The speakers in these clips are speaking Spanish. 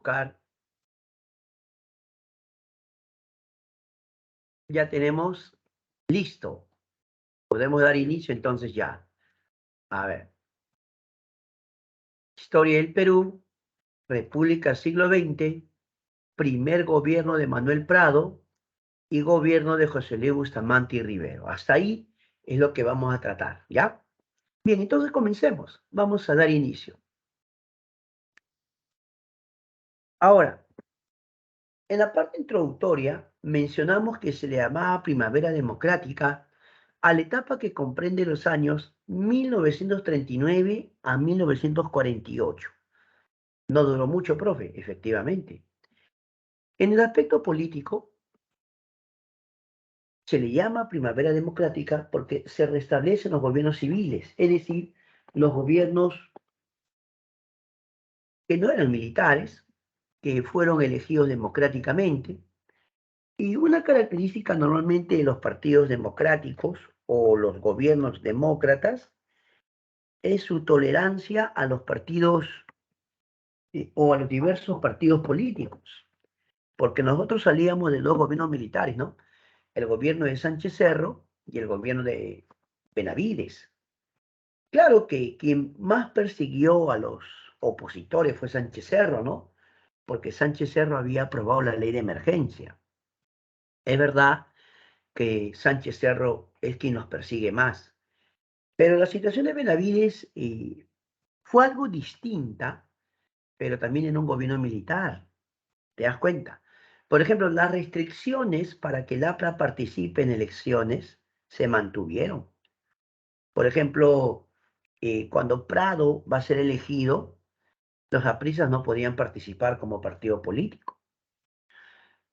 buscar. Ya tenemos listo. Podemos dar inicio entonces ya. A ver. Historia del Perú, República siglo XX, primer gobierno de Manuel Prado y gobierno de José Luis Bustamante y Rivero. Hasta ahí es lo que vamos a tratar, ¿ya? Bien, entonces comencemos. Vamos a dar inicio. Ahora, en la parte introductoria mencionamos que se le llamaba Primavera Democrática a la etapa que comprende los años 1939 a 1948. No duró mucho, profe, efectivamente. En el aspecto político, se le llama Primavera Democrática porque se restablecen los gobiernos civiles, es decir, los gobiernos que no eran militares, que fueron elegidos democráticamente. Y una característica normalmente de los partidos democráticos o los gobiernos demócratas es su tolerancia a los partidos o a los diversos partidos políticos, porque nosotros salíamos de dos gobiernos militares, ¿no? El gobierno de Sánchez Cerro y el gobierno de Benavides. Claro que quien más persiguió a los opositores fue Sánchez Cerro, ¿no? Porque Sánchez Cerro había aprobado la ley de emergencia. Es verdad que Sánchez Cerro es quien nos persigue más, pero la situación de Benavides fue algo distinta, pero también en un gobierno militar, ¿te das cuenta? Por ejemplo, las restricciones para que el APRA participe en elecciones se mantuvieron. Por ejemplo, cuando Prado va a ser elegido, los aprisas no podían participar como partido político.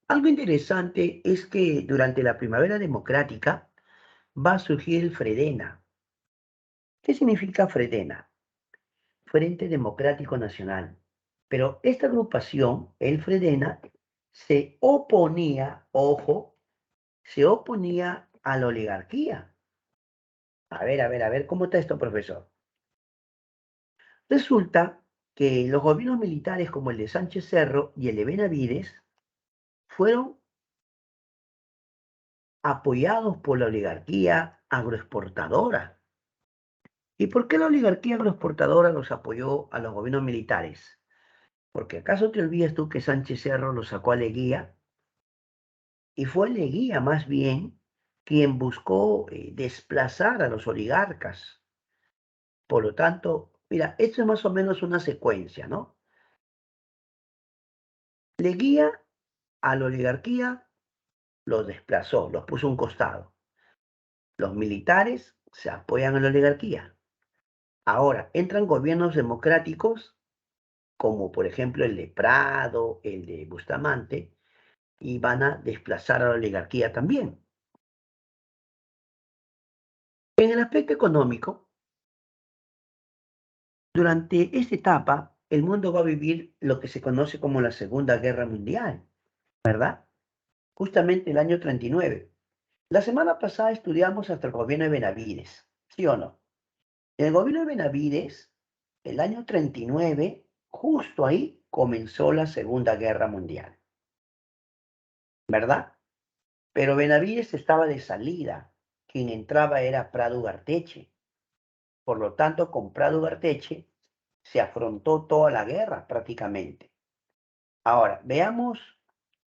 Algo interesante es que durante la primavera democrática va a surgir el Fredena. ¿Qué significa Fredena? Frente Democrático Nacional. Pero esta agrupación, el Fredena, se oponía, ojo, se oponía a la oligarquía. A ver, ¿cómo está esto, profesor? Resulta que los gobiernos militares como el de Sánchez Cerro y el de Benavides fueron apoyados por la oligarquía agroexportadora. ¿Y por qué la oligarquía agroexportadora los apoyó a los gobiernos militares? Porque acaso te olvidas tú que Sánchez Cerro lo sacó a Leguía y fue Leguía más bien quien buscó desplazar a los oligarcas. Por lo tanto, mira, esto es más o menos una secuencia, ¿no? Leguía a la oligarquía los desplazó, los puso a un costado. Los militares se apoyan a la oligarquía. Ahora, entran gobiernos democráticos, como por ejemplo el de Prado, el de Bustamante, y van a desplazar a la oligarquía también. En el aspecto económico, durante esta etapa, el mundo va a vivir lo que se conoce como la Segunda Guerra Mundial, ¿verdad? Justamente el año 39. La semana pasada estudiamos hasta el gobierno de Benavides, ¿sí o no? En el gobierno de Benavides, el año 39, justo ahí comenzó la Segunda Guerra Mundial, ¿verdad? Pero Benavides estaba de salida. Quien entraba era Prado Ugarteche. Por lo tanto, con Prado Ugarteche se afrontó toda la guerra prácticamente. Ahora, veamos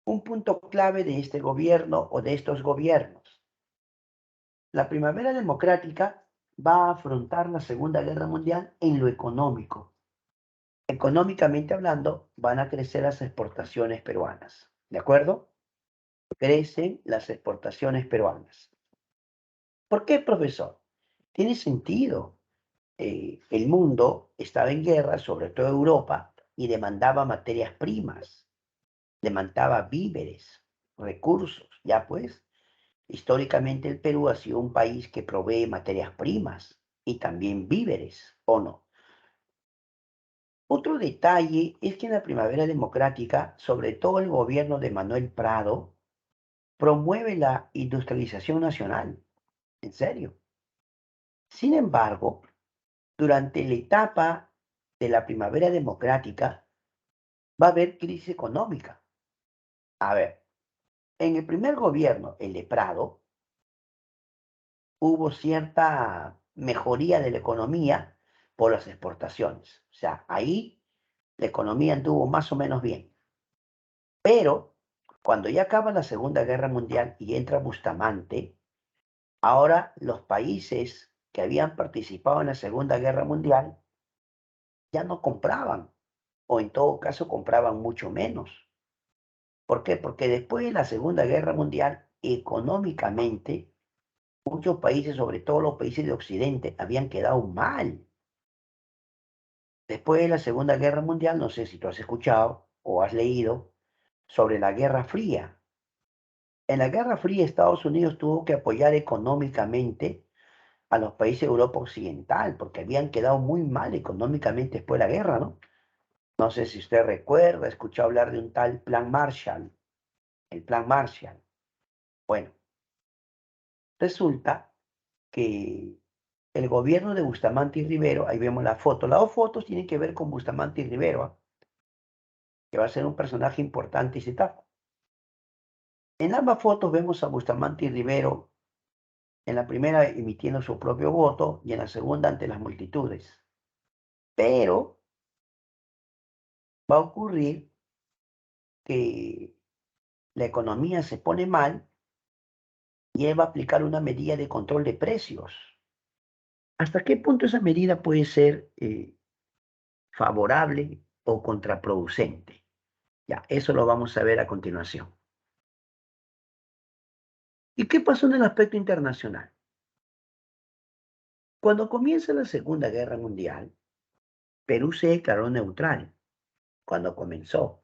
un punto clave de este gobierno o de estos gobiernos. La primavera democrática va a afrontar la Segunda Guerra Mundial en lo económico. Económicamente hablando, van a crecer las exportaciones peruanas. ¿De acuerdo? Crecen las exportaciones peruanas. ¿Por qué, profesor? Tiene sentido. El mundo estaba en guerra, sobre todo Europa, y demandaba materias primas, demandaba víveres, recursos. Ya pues, históricamente el Perú ha sido un país que provee materias primas y también víveres, ¿o no? Otro detalle es que en la primavera democrática, sobre todo el gobierno de Manuel Prado, promueve la industrialización nacional. En serio. Sin embargo, durante la etapa de la primavera democrática, va a haber crisis económica. A ver, en el primer gobierno, el de Prado, hubo cierta mejoría de la economía por las exportaciones. O sea, ahí la economía anduvo más o menos bien. Pero cuando ya acaba la Segunda Guerra Mundial y entra Bustamante, ahora los países que habían participado en la Segunda Guerra Mundial ya no compraban, o en todo caso compraban mucho menos. ¿Por qué? Porque después de la Segunda Guerra Mundial, económicamente, muchos países, sobre todo los países de Occidente, habían quedado mal. Después de la Segunda Guerra Mundial, no sé si tú has escuchado o has leído sobre la Guerra Fría. En la Guerra Fría, Estados Unidos tuvo que apoyar económicamente a los países de Europa Occidental, porque habían quedado muy mal económicamente después de la guerra, ¿no? No sé si usted recuerda, escuchó hablar de un tal Plan Marshall, el Plan Marshall. Bueno, resulta que el gobierno de Bustamante y Rivero, ahí vemos la foto, las dos fotos tienen que ver con Bustamante y Rivero, ¿ah? Que va a ser un personaje importante y citado. En ambas fotos vemos a Bustamante y Rivero, en la primera emitiendo su propio voto y en la segunda ante las multitudes. Pero va a ocurrir que la economía se pone mal y él va a aplicar una medida de control de precios. ¿Hasta qué punto esa medida puede ser favorable o contraproducente? Ya, eso lo vamos a ver a continuación. ¿Y qué pasó en el aspecto internacional? Cuando comienza la Segunda Guerra Mundial, Perú se declaró neutral cuando comenzó,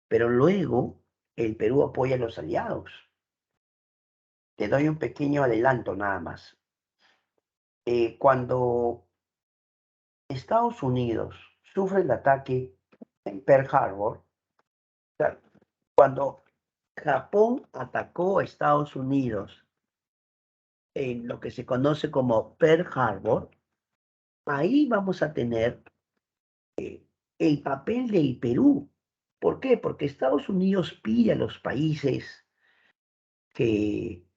pero luego el Perú apoya a los aliados. Te doy un pequeño adelanto nada más. Cuando Estados Unidos sufre el ataque en Pearl Harbor, o sea, cuando Japón atacó a Estados Unidos en lo que se conoce como Pearl Harbor, ahí vamos a tener el papel del Perú. ¿Por qué? Porque Estados Unidos pide a los países que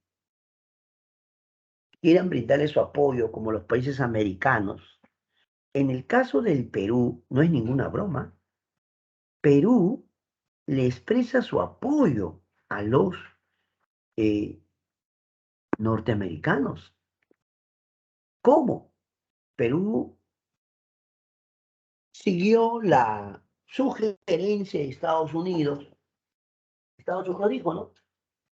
quieran brindarle su apoyo, como los países americanos. En el caso del Perú, no es ninguna broma. Perú le expresa su apoyo a los eh, norteamericanos. ¿Cómo? Perú siguió la sugerencia de Estados Unidos. Estados Unidos dijo, ¿no?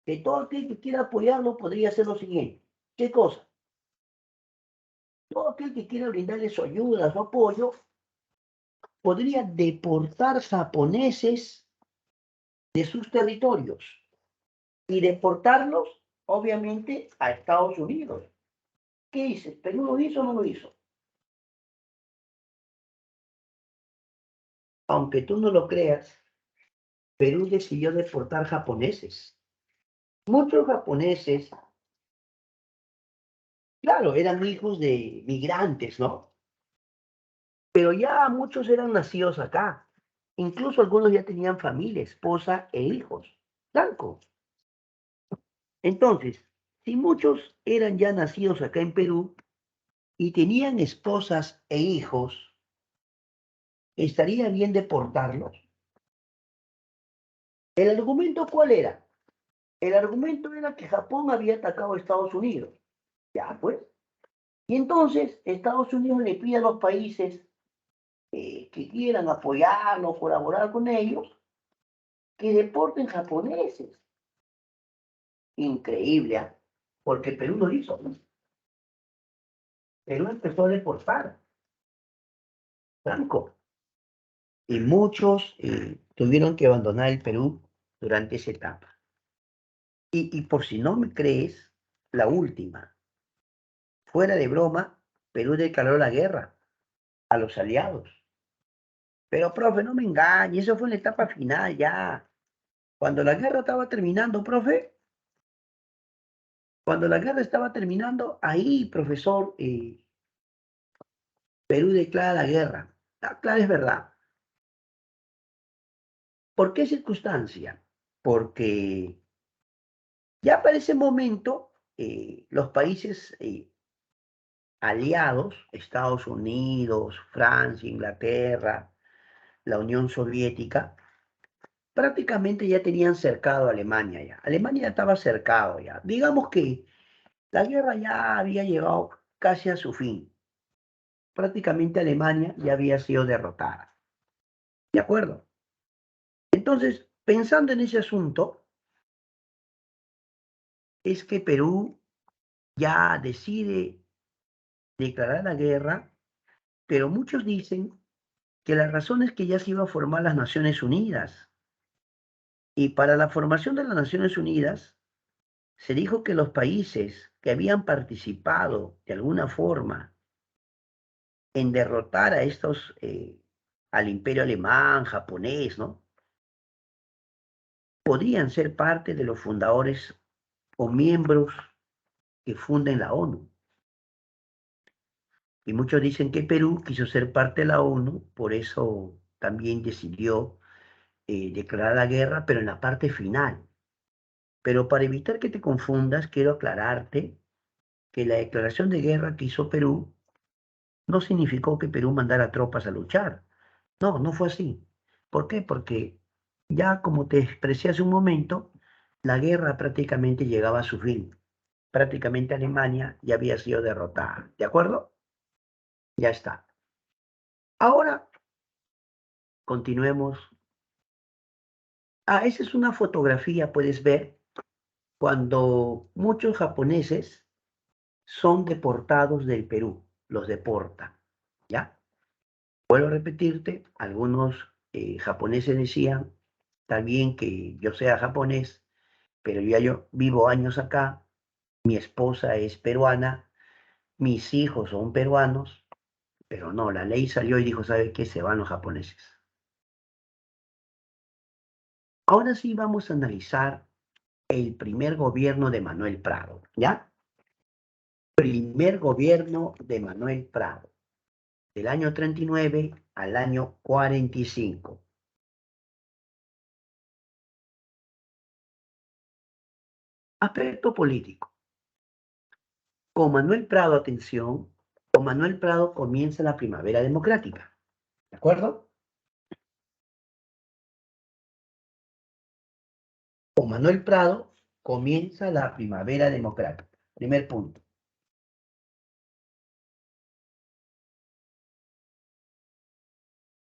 Que todo aquel que quiera apoyarlo podría hacer lo siguiente. ¿Qué cosa? Todo aquel que quiera brindarle su ayuda, su apoyo, podría deportar japoneses de sus territorios y deportarlos, obviamente, a Estados Unidos. ¿Qué dices? ¿Perú lo hizo o no lo hizo? Aunque tú no lo creas, Perú decidió deportar japoneses. Muchos japoneses, claro, eran hijos de migrantes, ¿no? Pero ya muchos eran nacidos acá. Incluso algunos ya tenían familia, esposa e hijos. Blanco. Entonces, si muchos eran ya nacidos acá en Perú y tenían esposas e hijos, ¿estaría bien deportarlos? ¿El argumento cuál era? El argumento era que Japón había atacado a Estados Unidos. Ya, pues. Y entonces Estados Unidos le pide a los países que quieran apoyarlos, colaborar con ellos, que deporten japoneses. Increíble, ¿ah? Porque Perú lo hizo, ¿no? Perú empezó a deportar, Franco. Y muchos tuvieron que abandonar el Perú durante esa etapa. Y por si no me crees, la última, fuera de broma, Perú declaró la guerra a los aliados. Pero, profe, no me engañe, eso fue en la etapa final ya. Cuando la guerra estaba terminando, profe, cuando la guerra estaba terminando, ahí, profesor, Perú declara la guerra. Ah, claro, es verdad. ¿Por qué circunstancia? Porque ya para ese momento los países aliados, Estados Unidos, Francia, Inglaterra, la Unión Soviética, prácticamente ya tenían cercado a Alemania ya. Alemania ya estaba cercado ya. Digamos que la guerra ya había llegado casi a su fin. Prácticamente Alemania ya había sido derrotada. ¿De acuerdo? Entonces, pensando en ese asunto, es que Perú ya decide declarar la guerra, pero muchos dicen que la razón es que ya se iba a formar las Naciones Unidas. Y para la formación de las Naciones Unidas, se dijo que los países que habían participado de alguna forma en derrotar a estos, al imperio alemán, japonés, ¿no? Podrían ser parte de los fundadores o miembros que funden la ONU. Y muchos dicen que Perú quiso ser parte de la ONU, por eso también decidió declarar la guerra, pero en la parte final. Pero para evitar que te confundas, quiero aclararte que la declaración de guerra que hizo Perú no significó que Perú mandara tropas a luchar. No, no fue así. ¿Por qué? Porque ya como te expresé hace un momento, la guerra prácticamente llegaba a su fin. Prácticamente Alemania ya había sido derrotada. ¿De acuerdo? Ya está. Ahora continuemos. Ah, esa es una fotografía, puedes ver, cuando muchos japoneses son deportados del Perú, los deportan, ¿ya? Vuelvo a repetirte, algunos japoneses decían, está bien que yo sea japonés, pero yo vivo años acá, mi esposa es peruana, mis hijos son peruanos, pero no, la ley salió y dijo, ¿sabe qué? Se van los japoneses. Ahora sí vamos a analizar el primer gobierno de Manuel Prado, ¿ya? Primer gobierno de Manuel Prado, del año 39 al año 45. Aspecto político. Con Manuel Prado, atención, con Manuel Prado comienza la primavera democrática, ¿de acuerdo? Con Manuel Prado comienza la primavera democrática. Primer punto.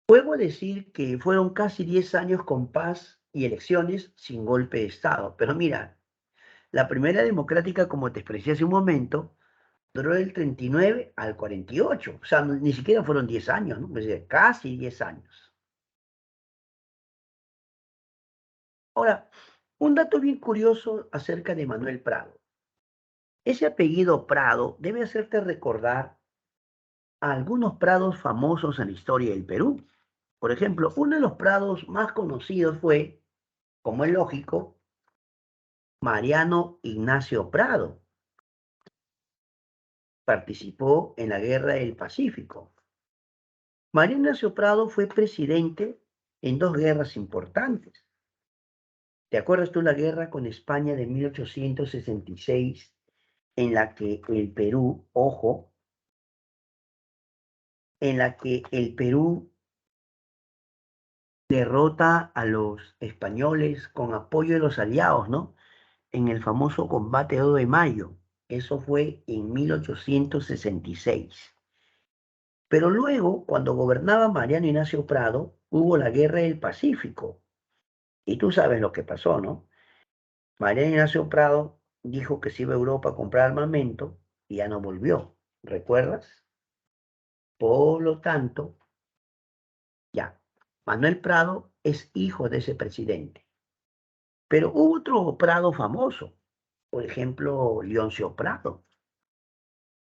Puedo decir que fueron casi 10 años con paz y elecciones sin golpe de Estado, pero mira, la primera democrática, como te expresé hace un momento, duró del 39 al 48. O sea, ni siquiera fueron 10 años, ¿no? Es decir, casi 10 años. Ahora, un dato bien curioso acerca de Manuel Prado. Ese apellido Prado debe hacerte recordar a algunos prados famosos en la historia del Perú. Por ejemplo, uno de los prados más conocidos fue, como es lógico, Mariano Ignacio Prado. Participó en la Guerra del Pacífico. Mariano Ignacio Prado fue presidente en dos guerras importantes. ¿Te acuerdas tú la guerra con España de 1866, en la que el Perú, ojo, en la que el Perú derrota a los españoles con apoyo de los aliados, ¿no? En el famoso combate 2 de mayo. Eso fue en 1866. Pero luego, cuando gobernaba Mariano Ignacio Prado, hubo la Guerra del Pacífico. Y tú sabes lo que pasó, ¿no? Mariano Ignacio Prado dijo que se iba a Europa a comprar armamento y ya no volvió. ¿Recuerdas? Por lo tanto, ya, Manuel Prado es hijo de ese presidente. Pero hubo otro Prado famoso, por ejemplo, Leoncio Prado.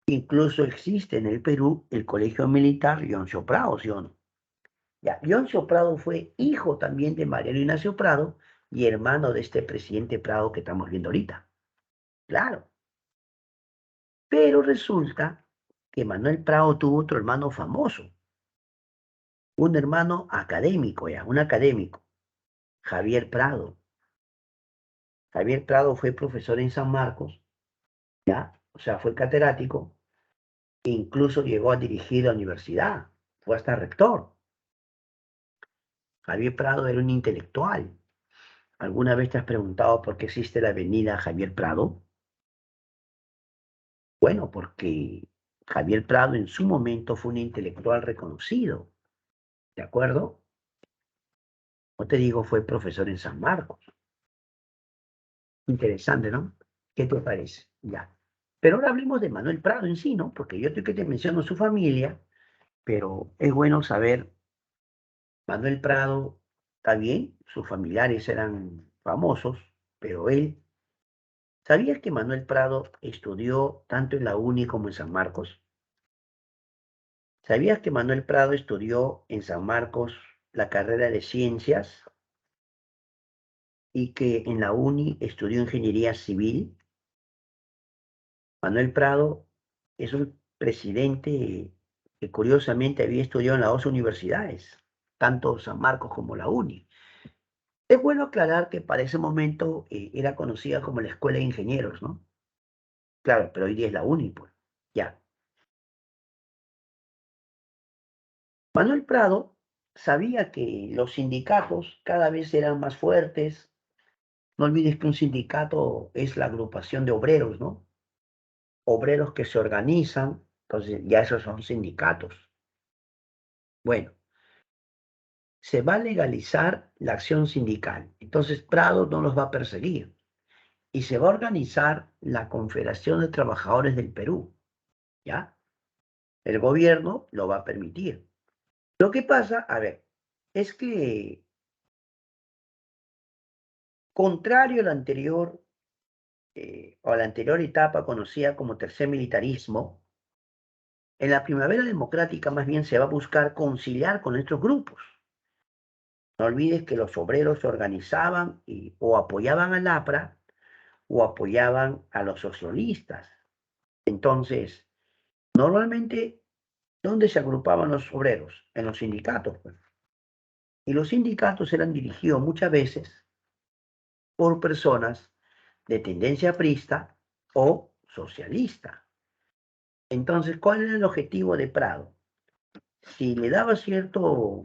Incluso existe en el Perú el Colegio Militar Leoncio Prado, ¿sí o no? Ya, Leoncio Prado fue hijo también de Mariano Ignacio Prado y hermano de este presidente Prado que estamos viendo ahorita. Claro. Pero resulta que Manuel Prado tuvo otro hermano famoso, un hermano académico ya, un académico. Javier Prado. Javier Prado fue profesor en San Marcos, ¿ya? O sea, fue catedrático e incluso llegó a dirigir la universidad. Fue hasta rector. Javier Prado era un intelectual. ¿Alguna vez te has preguntado por qué existe la avenida Javier Prado? Bueno, porque Javier Prado en su momento fue un intelectual reconocido, ¿de acuerdo? No te digo, fue profesor en San Marcos. Interesante, ¿no? ¿Qué te parece? Ya. Pero ahora hablemos de Manuel Prado en sí, ¿no? Porque yo estoy que te menciono su familia, pero es bueno saber, Manuel Prado, está bien, sus familiares eran famosos, pero él, ¿sabías que Manuel Prado estudió tanto en la UNI como en San Marcos? ¿Sabías que Manuel Prado estudió en San Marcos la carrera de ciencias y que en la UNI estudió ingeniería civil? Manuel Prado es un presidente que curiosamente había estudiado en las dos universidades, tanto San Marcos como la UNI. Es bueno aclarar que para ese momento era conocida como la Escuela de Ingenieros, ¿no? Claro, pero hoy día es la UNI, pues. Ya. Manuel Prado sabía que los sindicatos cada vez eran más fuertes. No olvides que un sindicato es la agrupación de obreros, ¿no? Obreros que se organizan, entonces ya esos son sindicatos. Bueno, se va a legalizar la acción sindical. Entonces Prado no los va a perseguir y se va a organizar la Confederación de Trabajadores del Perú, ¿ya? El gobierno lo va a permitir. Lo que pasa, a ver, es que contrario al anterior, o a la anterior etapa conocida como tercer militarismo, en la primavera democrática más bien se va a buscar conciliar con estos grupos. No olvides que los obreros se organizaban y, o apoyaban al APRA o apoyaban a los socialistas. Entonces, normalmente, ¿dónde se agrupaban los obreros? En los sindicatos, pues. Y los sindicatos eran dirigidos muchas veces por personas de tendencia aprista o socialista. Entonces, ¿cuál era el objetivo de Prado? Si le daba cierto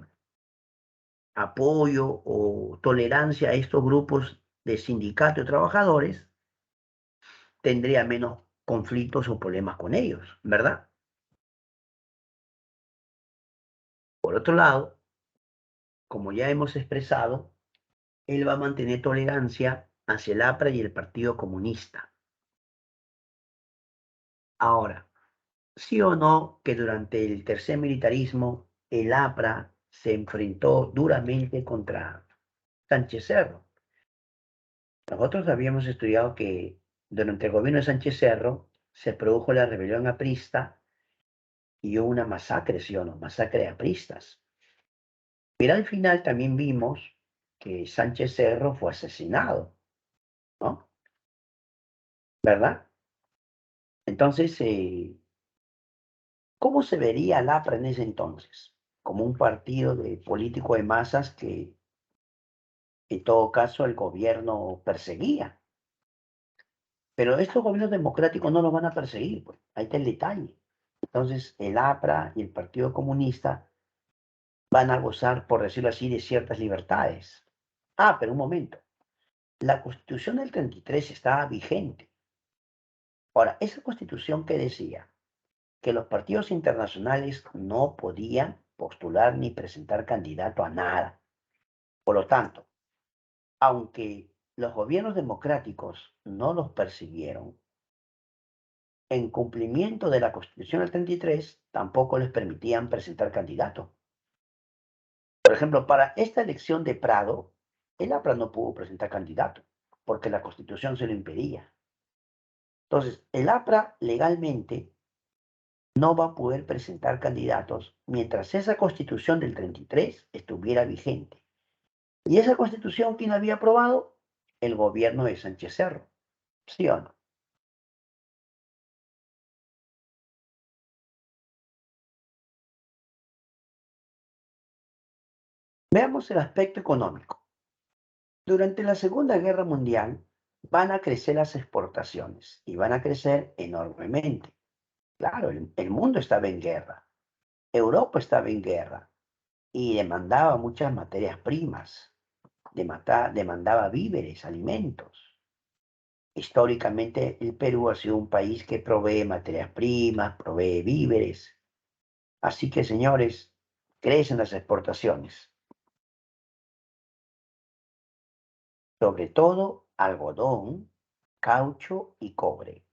apoyo o tolerancia a estos grupos de sindicatos de trabajadores, tendría menos conflictos o problemas con ellos, ¿verdad? Por otro lado, como ya hemos expresado, él va a mantener tolerancia hacia el APRA y el Partido Comunista. Ahora, sí o no que durante el tercer militarismo el APRA se enfrentó duramente contra Sánchez Cerro. Nosotros habíamos estudiado que durante el gobierno de Sánchez Cerro se produjo la rebelión aprista y hubo una masacre, ¿sí o no? Masacre de apristas. Pero al final también vimos que Sánchez Cerro fue asesinado, ¿no? ¿Verdad? Entonces, ¿cómo se vería el APRA en ese entonces? Como un partido de político de masas que en todo caso el gobierno perseguía. Pero estos gobiernos democráticos no los van a perseguir, pues. Ahí está el detalle. Entonces, el APRA y el Partido Comunista van a gozar, por decirlo así, de ciertas libertades. Ah, pero un momento. La Constitución del 33 estaba vigente. Ahora, esa Constitución que decía que los partidos internacionales no podían postular ni presentar candidato a nada. Por lo tanto, aunque los gobiernos democráticos no los persiguieron, en cumplimiento de la Constitución del 33, tampoco les permitían presentar candidato. Por ejemplo, para esta elección de Prado, el APRA no pudo presentar candidato, porque la Constitución se lo impedía. Entonces, el APRA legalmente no va a poder presentar candidatos mientras esa Constitución del 33 estuviera vigente. ¿Y esa Constitución quién la había aprobado? El gobierno de Sánchez Cerro. ¿Sí o no? Veamos el aspecto económico. Durante la Segunda Guerra Mundial van a crecer las exportaciones y van a crecer enormemente. Claro, el mundo estaba en guerra, Europa estaba en guerra y demandaba muchas materias primas, demandaba víveres, alimentos. Históricamente el Perú ha sido un país que provee materias primas, provee víveres. Así que, señores, crecen las exportaciones, sobre todo algodón, caucho y cobre.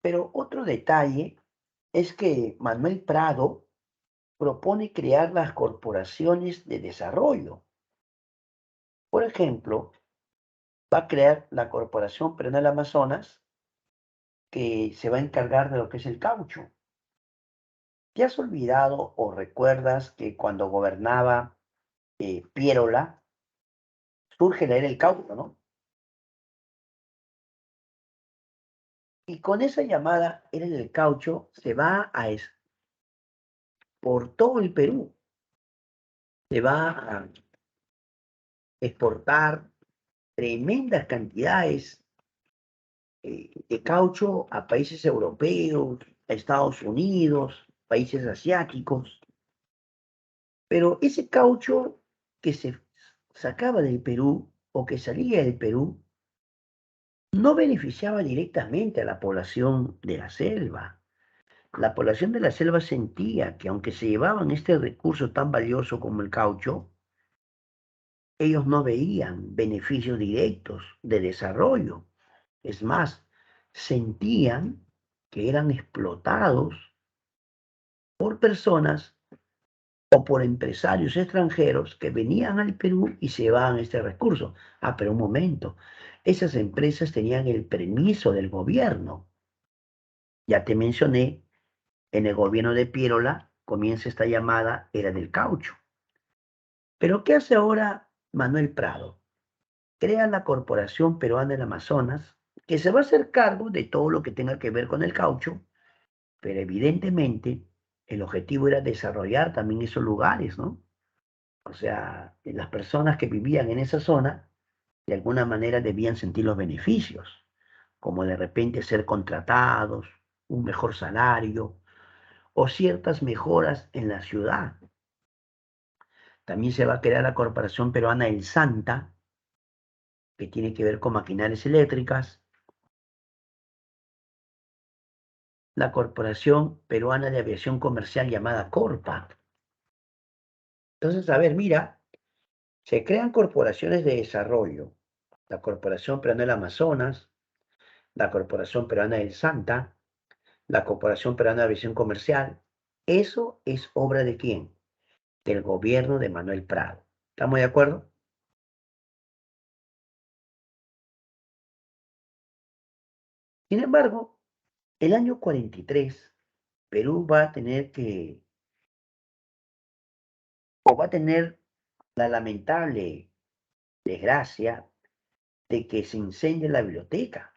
Pero otro detalle es que Manuel Prado propone crear las corporaciones de desarrollo. Por ejemplo, va a crear la Corporación Peruana del Amazonas, que se va a encargar de lo que es el caucho. ¿Te has olvidado o recuerdas que cuando gobernaba Piérola, surge la era del caucho, ¿no? Y con esa llamada era del caucho se va a por todo el Perú, se va a exportar tremendas cantidades de caucho a países europeos, a Estados Unidos, países asiáticos. Pero ese caucho que se sacaba del Perú o que salía del Perú no beneficiaba directamente a la población de la selva. La población de la selva sentía que aunque se llevaban este recurso tan valioso como el caucho, ellos no veían beneficios directos de desarrollo. Es más, sentían que eran explotados por personas o por empresarios extranjeros que venían al Perú y se llevaban este recurso. Ah, pero un momento, esas empresas tenían el permiso del gobierno. Ya te mencioné, en el gobierno de Piérola comienza esta llamada era del caucho. Pero ¿qué hace ahora Manuel Prado? Crea la Corporación Peruana del Amazonas, que se va a hacer cargo de todo lo que tenga que ver con el caucho, pero evidentemente el objetivo era desarrollar también esos lugares, ¿no? O sea, las personas que vivían en esa zona, de alguna manera debían sentir los beneficios, como de repente ser contratados, un mejor salario o ciertas mejoras en la ciudad. También se va a crear la Corporación Peruana del Santa, que tiene que ver con maquinarias eléctricas, la Corporación Peruana de Aviación Comercial llamada Corpa. Entonces, a ver, mira, se crean corporaciones de desarrollo, la Corporación Peruana del Amazonas, la Corporación Peruana del Santa, la Corporación Peruana de Aviación Comercial. Eso es obra de quién? Del gobierno de Manuel Prado. ¿Estamos de acuerdo? Sin embargo, el año 43, Perú va a tener que, o va a tener la lamentable desgracia de que se incendie la biblioteca.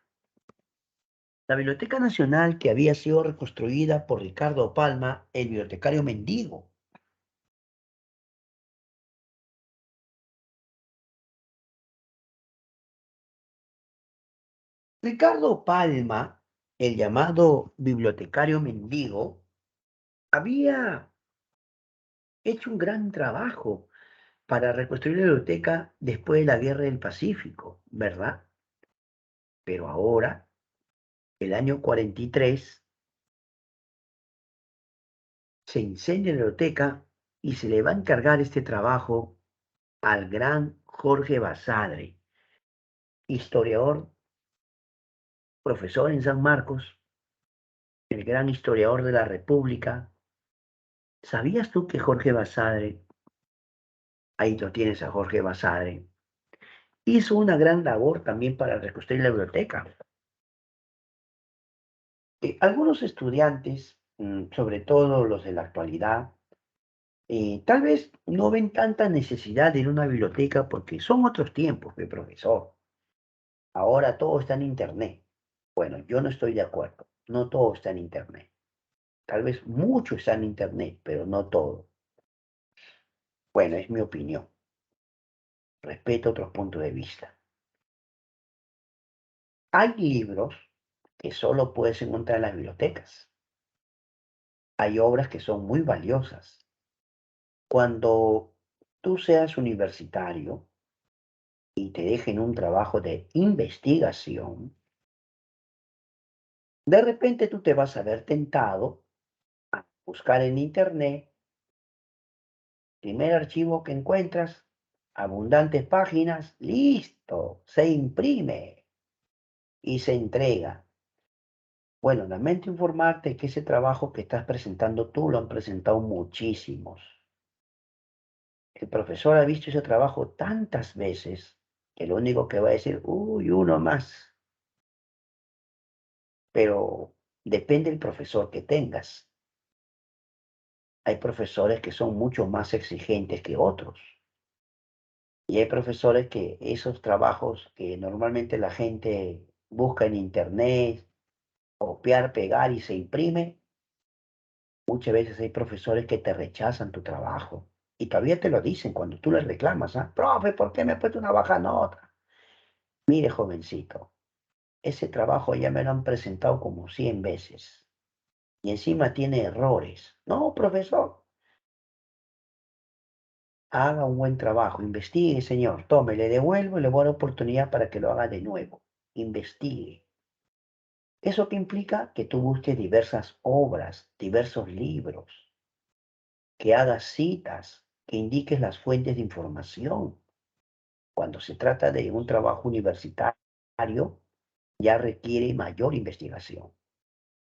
La Biblioteca Nacional que había sido reconstruida por Ricardo Palma, el bibliotecario mendigo. Ricardo Palma, el llamado bibliotecario mendigo, había hecho un gran trabajo para reconstruir la biblioteca después de la Guerra del Pacífico, ¿verdad? Pero ahora, el año 43, se incendia la biblioteca y se le va a encargar este trabajo al gran Jorge Basadre, historiador, profesor en San Marcos, el gran historiador de la República. ¿Sabías tú que Jorge Basadre, ahí lo tienes a Jorge Basadre, hizo una gran labor también para reconstruir la biblioteca? Algunos estudiantes, sobre todo los de la actualidad, tal vez no ven tanta necesidad de ir a una biblioteca porque son otros tiempos, mi profesor. Ahora todo está en Internet. Bueno, yo no estoy de acuerdo. No todo está en Internet. Tal vez mucho está en Internet, pero no todo. Bueno, es mi opinión. Respeto otros puntos de vista. Hay libros que solo puedes encontrar en las bibliotecas. Hay obras que son muy valiosas. Cuando tú seas universitario y te dejen un trabajo de investigación, de repente tú te vas a ver tentado a buscar en internet, primer archivo que encuentras, abundantes páginas, listo, se imprime y se entrega. Bueno, lamento informarte que ese trabajo que estás presentando tú lo han presentado muchísimos. El profesor ha visto ese trabajo tantas veces que lo único que va a decir, uy, uno más. Pero depende del profesor que tengas. Hay profesores que son mucho más exigentes que otros. Y hay profesores que esos trabajos que normalmente la gente busca en internet, copiar, pegar y se imprime, muchas veces hay profesores que te rechazan tu trabajo. Y todavía te lo dicen cuando tú les reclamas, ¿ah? Profe, ¿por qué me ha puesto una baja nota? Mire, jovencito, ese trabajo ya me lo han presentado como 100 veces. Y encima tiene errores. No, profesor, haga un buen trabajo, investigue, señor. Tome, le devuelvo y le voy a dar oportunidad para que lo haga de nuevo. Investigue. ¿Eso qué implica? Que tú busques diversas obras, diversos libros, que hagas citas, que indiques las fuentes de información. Cuando se trata de un trabajo universitario, ya requiere mayor investigación.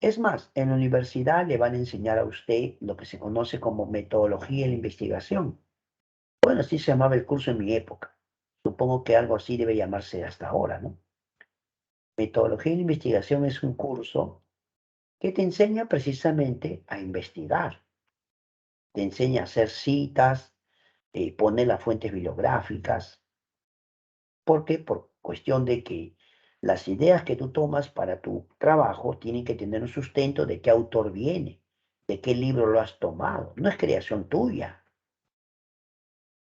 Es más, en la universidad le van a enseñar a usted lo que se conoce como metodología de la investigación. Bueno, así se llamaba el curso en mi época. Supongo que algo así debe llamarse hasta ahora, ¿no? Metodología de la investigación es un curso que te enseña precisamente a investigar. Te enseña a hacer citas, poner las fuentes bibliográficas. ¿Por qué? Por cuestión de que las ideas que tú tomas para tu trabajo tienen que tener un sustento de qué autor viene, de qué libro lo has tomado. No es creación tuya.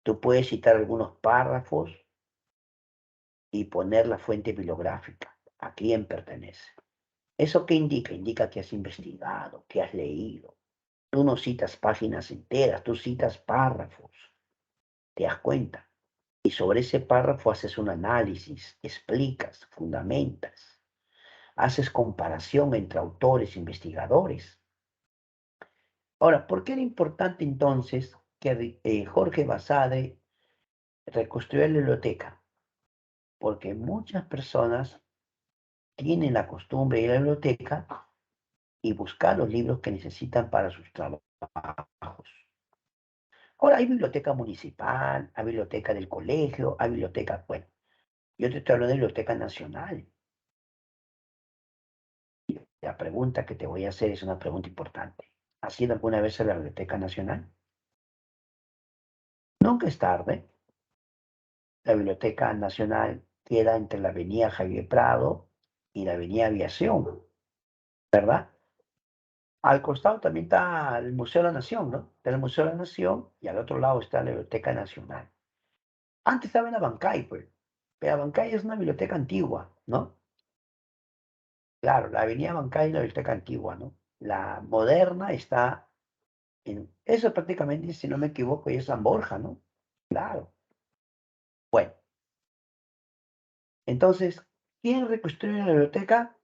Tú puedes citar algunos párrafos y poner la fuente bibliográfica. ¿A quién pertenece? ¿Eso qué indica? Indica que has investigado, que has leído. Tú no citas páginas enteras, tú citas párrafos. ¿Te das cuenta? Y sobre ese párrafo haces un análisis, explicas, fundamentas, haces comparación entre autores, investigadores. Ahora, ¿por qué era importante entonces que Jorge Basadre reconstruyera la biblioteca? Porque muchas personas tienen la costumbre de ir a la biblioteca y buscar los libros que necesitan para sus trabajos. Ahora hay biblioteca municipal, hay biblioteca del colegio, hay biblioteca, bueno, yo te estoy hablando de biblioteca nacional. La pregunta que te voy a hacer es una pregunta importante. ¿Has ido alguna vez a la Biblioteca Nacional? Nunca es tarde. La Biblioteca Nacional queda entre la Avenida Javier Prado y la Avenida Aviación, ¿verdad? Al costado también está el Museo de la Nación, ¿no? Está el Museo de la Nación y al otro lado está la Biblioteca Nacional. Antes estaba en la Bancay, pues. Pero la Bancay es una biblioteca antigua, ¿no? Claro, la Avenida Bancay es la biblioteca antigua, ¿no? La moderna está en... Eso prácticamente, si no me equivoco, ya es San Borja, ¿no? Claro. Bueno, entonces, ¿quién reconstruye la biblioteca?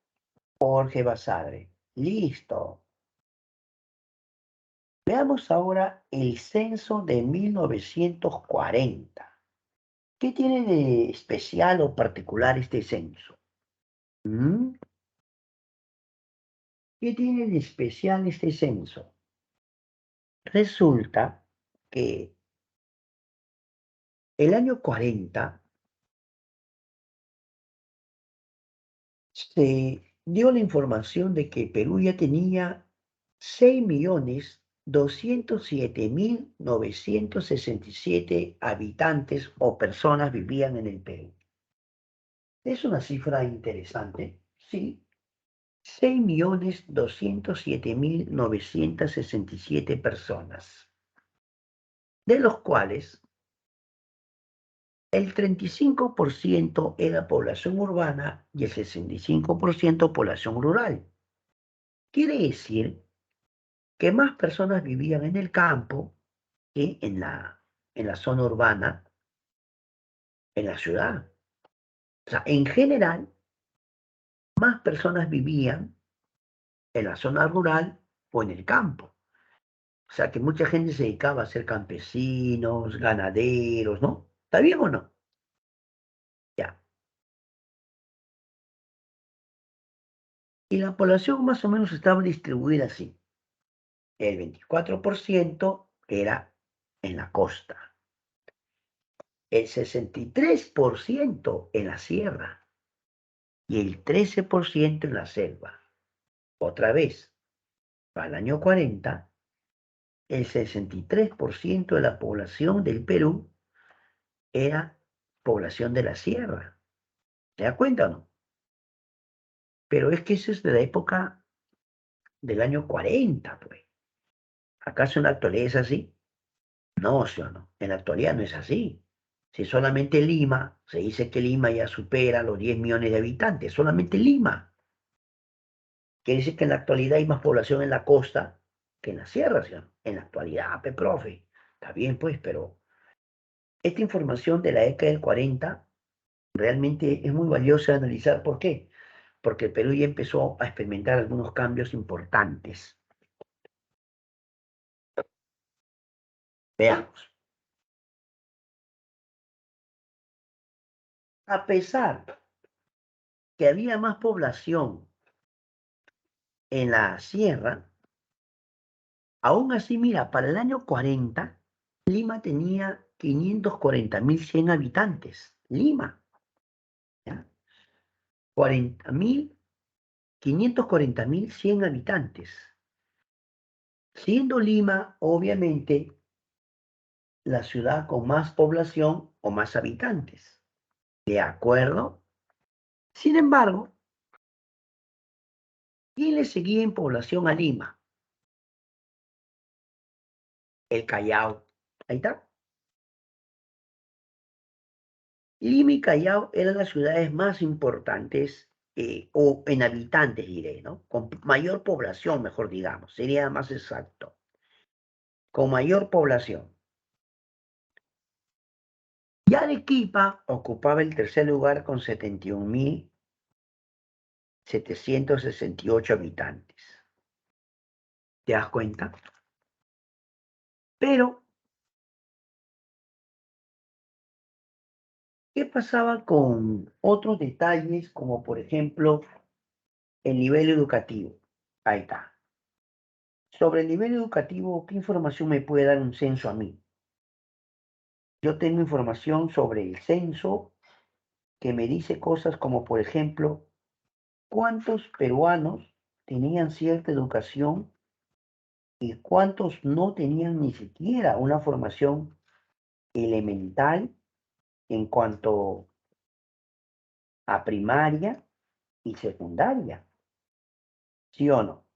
Jorge Basadre. Listo. Veamos ahora el censo de 1940. ¿Qué tiene de especial o particular este censo? ¿Mm? ¿Qué tiene de especial este censo? Resulta que el año 40 se dio la información de que Perú ya tenía 6.207.967 habitantes o personas vivían en el Perú. Es una cifra interesante, sí. 6.207.967 personas. de los cuales el 35% era población urbana y el 65% población rural. Quiere decir que más personas vivían en el campo que en la zona urbana, en la ciudad. O sea, en general, más personas vivían en la zona rural o en el campo. O sea, que mucha gente se dedicaba a ser campesinos, ganaderos, ¿no? ¿Está bien o no? Ya. Y la población más o menos estaba distribuida así. El 24% era en la costa, el 63% en la sierra y el 13% en la selva. Otra vez, para el año 40, el 63% de la población del Perú era población de la sierra. ¿Se da cuenta o no? Pero es que eso es de la época del año 40, pues. ¿Acaso en la actualidad es así? No, ¿sí o no? En la actualidad no es así. Si solamente Lima, se dice que Lima ya supera los 10 millones de habitantes, solamente Lima. Quiere decir que en la actualidad hay más población en la costa que en la sierra, ¿sí o no? En la actualidad, profe. Está bien, pues, pero esta información de la década del 40 realmente es muy valiosa de analizar. ¿Por qué? Porque el Perú ya empezó a experimentar algunos cambios importantes. Veamos. A pesar que había más población en la sierra, aún así, mira, para el año 40, Lima tenía 540.100 habitantes. Lima, ¿ya? 540.100 habitantes. Siendo Lima, obviamente, la ciudad con más población o más habitantes. ¿De acuerdo? Sin embargo, ¿quién le seguía en población a Lima? El Callao. Ahí está. Lima y Callao eran las ciudades más importantes, o en habitantes diré, ¿no? Con mayor población, mejor digamos, sería más exacto. Con mayor población. Y Arequipa ocupaba el tercer lugar con 71.768 habitantes. ¿Te das cuenta? Pero, ¿qué pasaba con otros detalles, como por ejemplo el nivel educativo? Ahí está. Sobre el nivel educativo, ¿qué información me puede dar un censo a mí? Yo tengo información sobre el censo que me dice cosas como, por ejemplo, cuántos peruanos tenían cierta educación y cuántos no tenían ni siquiera una formación elemental en cuanto a primaria y secundaria. ¿Sí o no?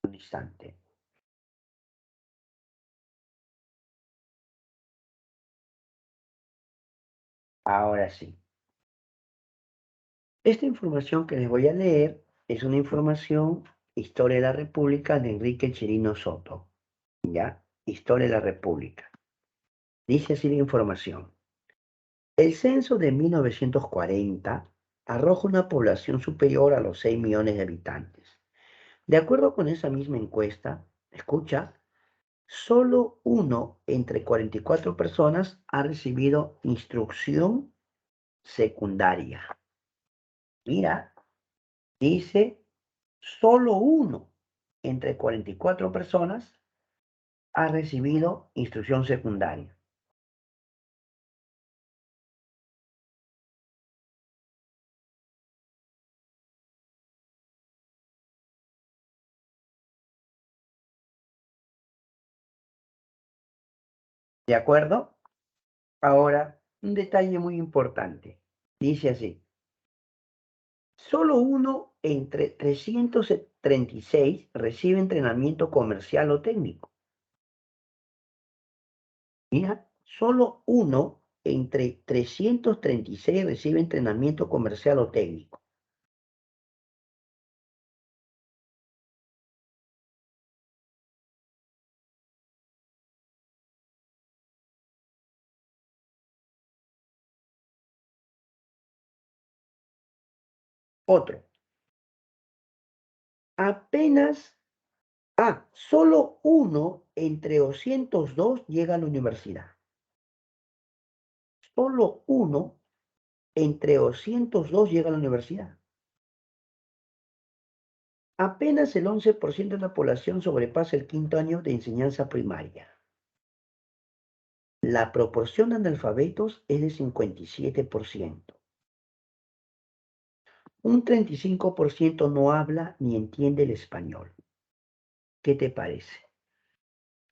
Un instante. Ahora sí. Esta información que les voy a leer es una información Historia de la República de Enrique Chirino Soto. ¿Ya? Historia de la República. Dice así la información. El censo de 1940 arroja una población superior a los 6 millones de habitantes. De acuerdo con esa misma encuesta, escucha, solo uno entre 44 personas ha recibido instrucción secundaria. Mira, dice, solo uno entre 44 personas ha recibido instrucción secundaria. ¿De acuerdo? Ahora, un detalle muy importante. Dice así. Solo uno entre 336 recibe entrenamiento comercial o técnico. Mira, solo uno entre 336 recibe entrenamiento comercial o técnico. Otro, apenas, solo uno entre 202 llega a la universidad. Solo uno entre 202 llega a la universidad. Apenas el 11% de la población sobrepasa el quinto año de enseñanza primaria. La proporción de analfabetos es de 57%. Un 35% no habla ni entiende el español. ¿Qué te parece?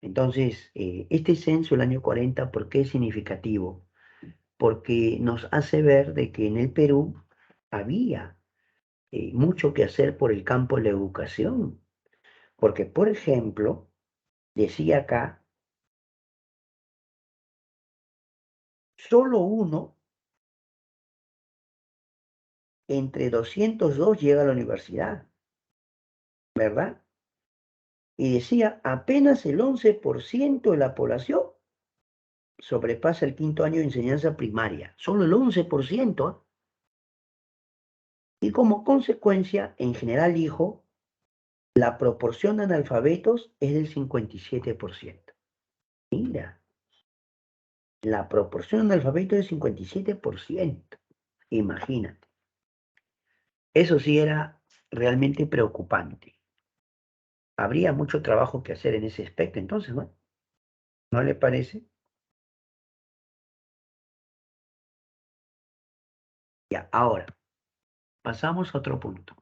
Entonces, este censo, el año 40, ¿por qué es significativo? Porque nos hace ver de que en el Perú había mucho que hacer por el campo de la educación. Porque, por ejemplo, decía acá, solo uno entre 202 llega a la universidad, ¿verdad? Y decía, apenas el 11% de la población sobrepasa el quinto año de enseñanza primaria, solo el 11%. Y como consecuencia, en general dijo, la proporción de analfabetos es del 57%. Mira, la proporción de analfabetos es del 57%. Imagínate. Eso sí era realmente preocupante. Habría mucho trabajo que hacer en ese aspecto, entonces, ¿no? ¿No le parece? Ya, ahora, pasamos a otro punto.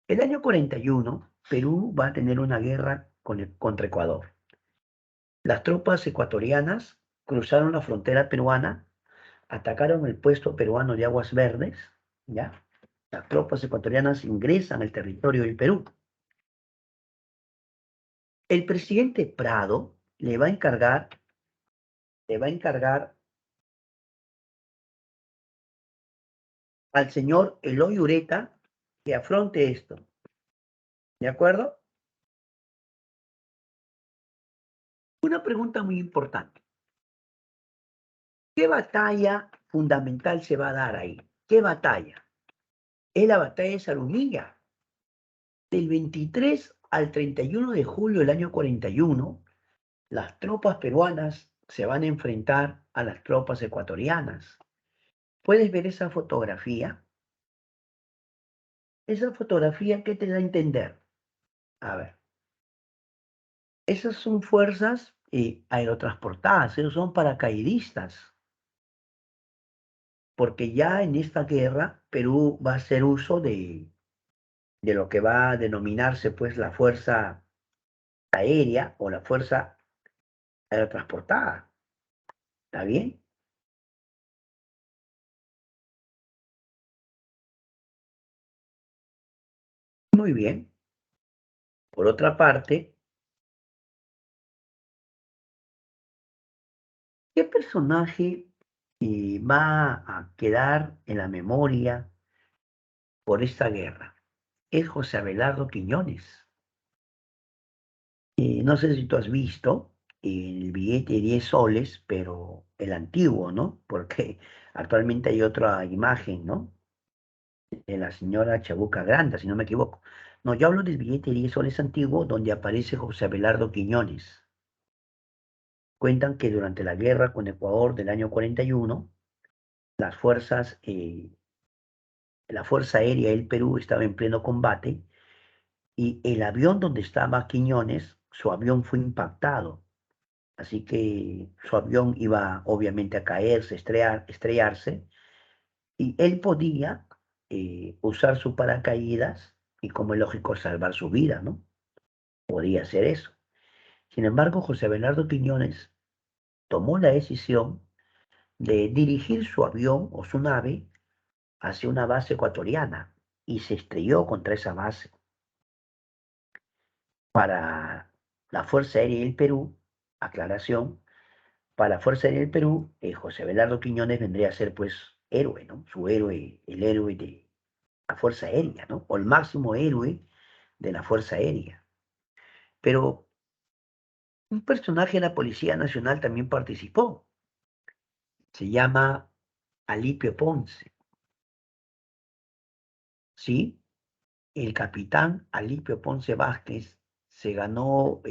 El año 41, Perú va a tener una guerra contra Ecuador. Las tropas ecuatorianas cruzaron la frontera peruana, atacaron el puesto peruano de Aguas Verdes, ¿ya? Las tropas ecuatorianas ingresan al territorio del Perú. El presidente Prado le va a encargar al señor Eloy Ureta que afronte esto, ¿de acuerdo? Una pregunta muy importante. ¿Qué batalla fundamental se va a dar ahí? ¿Qué batalla? Es la batalla de Zarumilla. Del 23 al 31 de julio del año 41, las tropas peruanas se van a enfrentar a las tropas ecuatorianas. ¿Puedes ver esa fotografía? Esa fotografía, ¿qué te da a entender? A ver, esas son fuerzas aerotransportadas, esos son paracaidistas, porque ya en esta guerra Perú va a hacer uso de lo que va a denominarse pues la fuerza aérea o la fuerza aerotransportada. ¿Está bien? Muy bien. Por otra parte, ¿qué personaje va a quedar en la memoria por esta guerra? Es José Abelardo Quiñones. No sé si tú has visto el billete de 10 soles, pero el antiguo, ¿no? Porque actualmente hay otra imagen, ¿no? De la señora Chabuca Granda, si no me equivoco. No, yo hablo del billete de 10 soles antiguo donde aparece José Abelardo Quiñones. Cuentan que durante la guerra con Ecuador del año 41, las fuerzas, la Fuerza Aérea del Perú estaba en pleno combate y el avión donde estaba Quiñones, su avión fue impactado. Así que su avión iba obviamente a caerse, estrellarse, y él podía usar su paracaídas y, como es lógico, salvar su vida, ¿no? Podía hacer eso. Sin embargo, José Abelardo Quiñones tomó la decisión de dirigir su avión o su nave hacia una base ecuatoriana y se estrelló contra esa base. Para la Fuerza Aérea del Perú, aclaración, para la Fuerza Aérea del Perú, José Velardo Quiñones vendría a ser pues héroe, ¿no? Su héroe, el héroe de la Fuerza Aérea, ¿no? O el máximo héroe de la Fuerza Aérea. Pero un personaje de la Policía Nacional también participó. Se llama Alipio Ponce, ¿sí? El capitán Alipio Ponce Vázquez se ganó,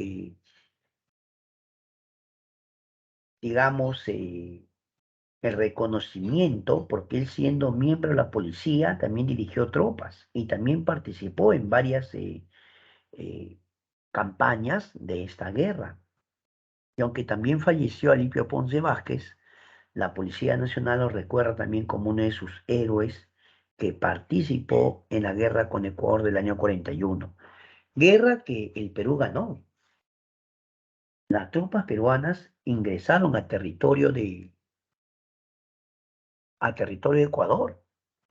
digamos, el reconocimiento porque él siendo miembro de la policía también dirigió tropas y también participó en varias eh, campañas de esta guerra. Y aunque también falleció Alipio Ponce Vázquez, la Policía Nacional lo recuerda también como uno de sus héroes que participó en la guerra con Ecuador del año 41. Guerra que el Perú ganó. Las tropas peruanas ingresaron a territorio de Ecuador.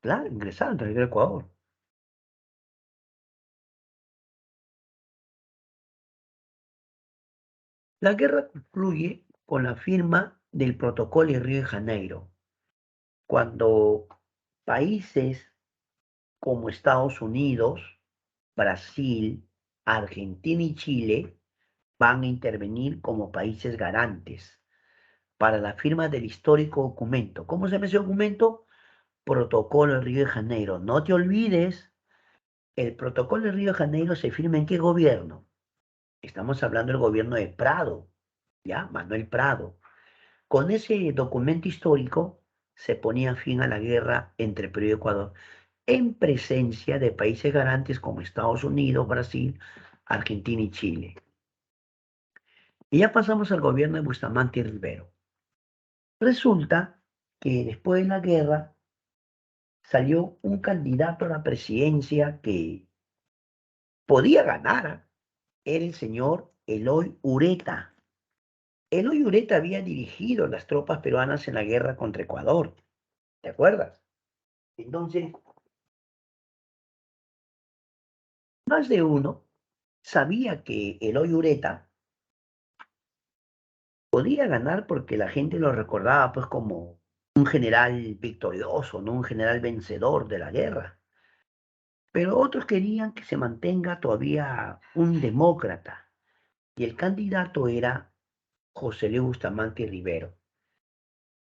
Claro, ingresaron a territorio de Ecuador. La guerra concluye con la firma del Protocolo de Río de Janeiro, cuando países como Estados Unidos, Brasil, Argentina y Chile van a intervenir como países garantes para la firma del histórico documento. ¿Cómo se llama ese documento? Protocolo de Río de Janeiro. No te olvides, el Protocolo de Río de Janeiro se firma ¿en qué gobierno? Estamos hablando del gobierno de Prado, ¿ya? Manuel Prado. Con ese documento histórico se ponía fin a la guerra entre Perú y Ecuador en presencia de países garantes como Estados Unidos, Brasil, Argentina y Chile. Y ya pasamos al gobierno de Bustamante y Rivero. Resulta que después de la guerra salió un candidato a la presidencia que podía ganar. Era el señor Eloy Ureta. Eloy Ureta había dirigido las tropas peruanas en la guerra contra Ecuador. ¿Te acuerdas? Entonces, más de uno sabía que Eloy Ureta podía ganar porque la gente lo recordaba pues como un general victorioso, no un general vencedor de la guerra. Pero otros querían que se mantenga todavía un demócrata y el candidato era José Luis Bustamante Rivero.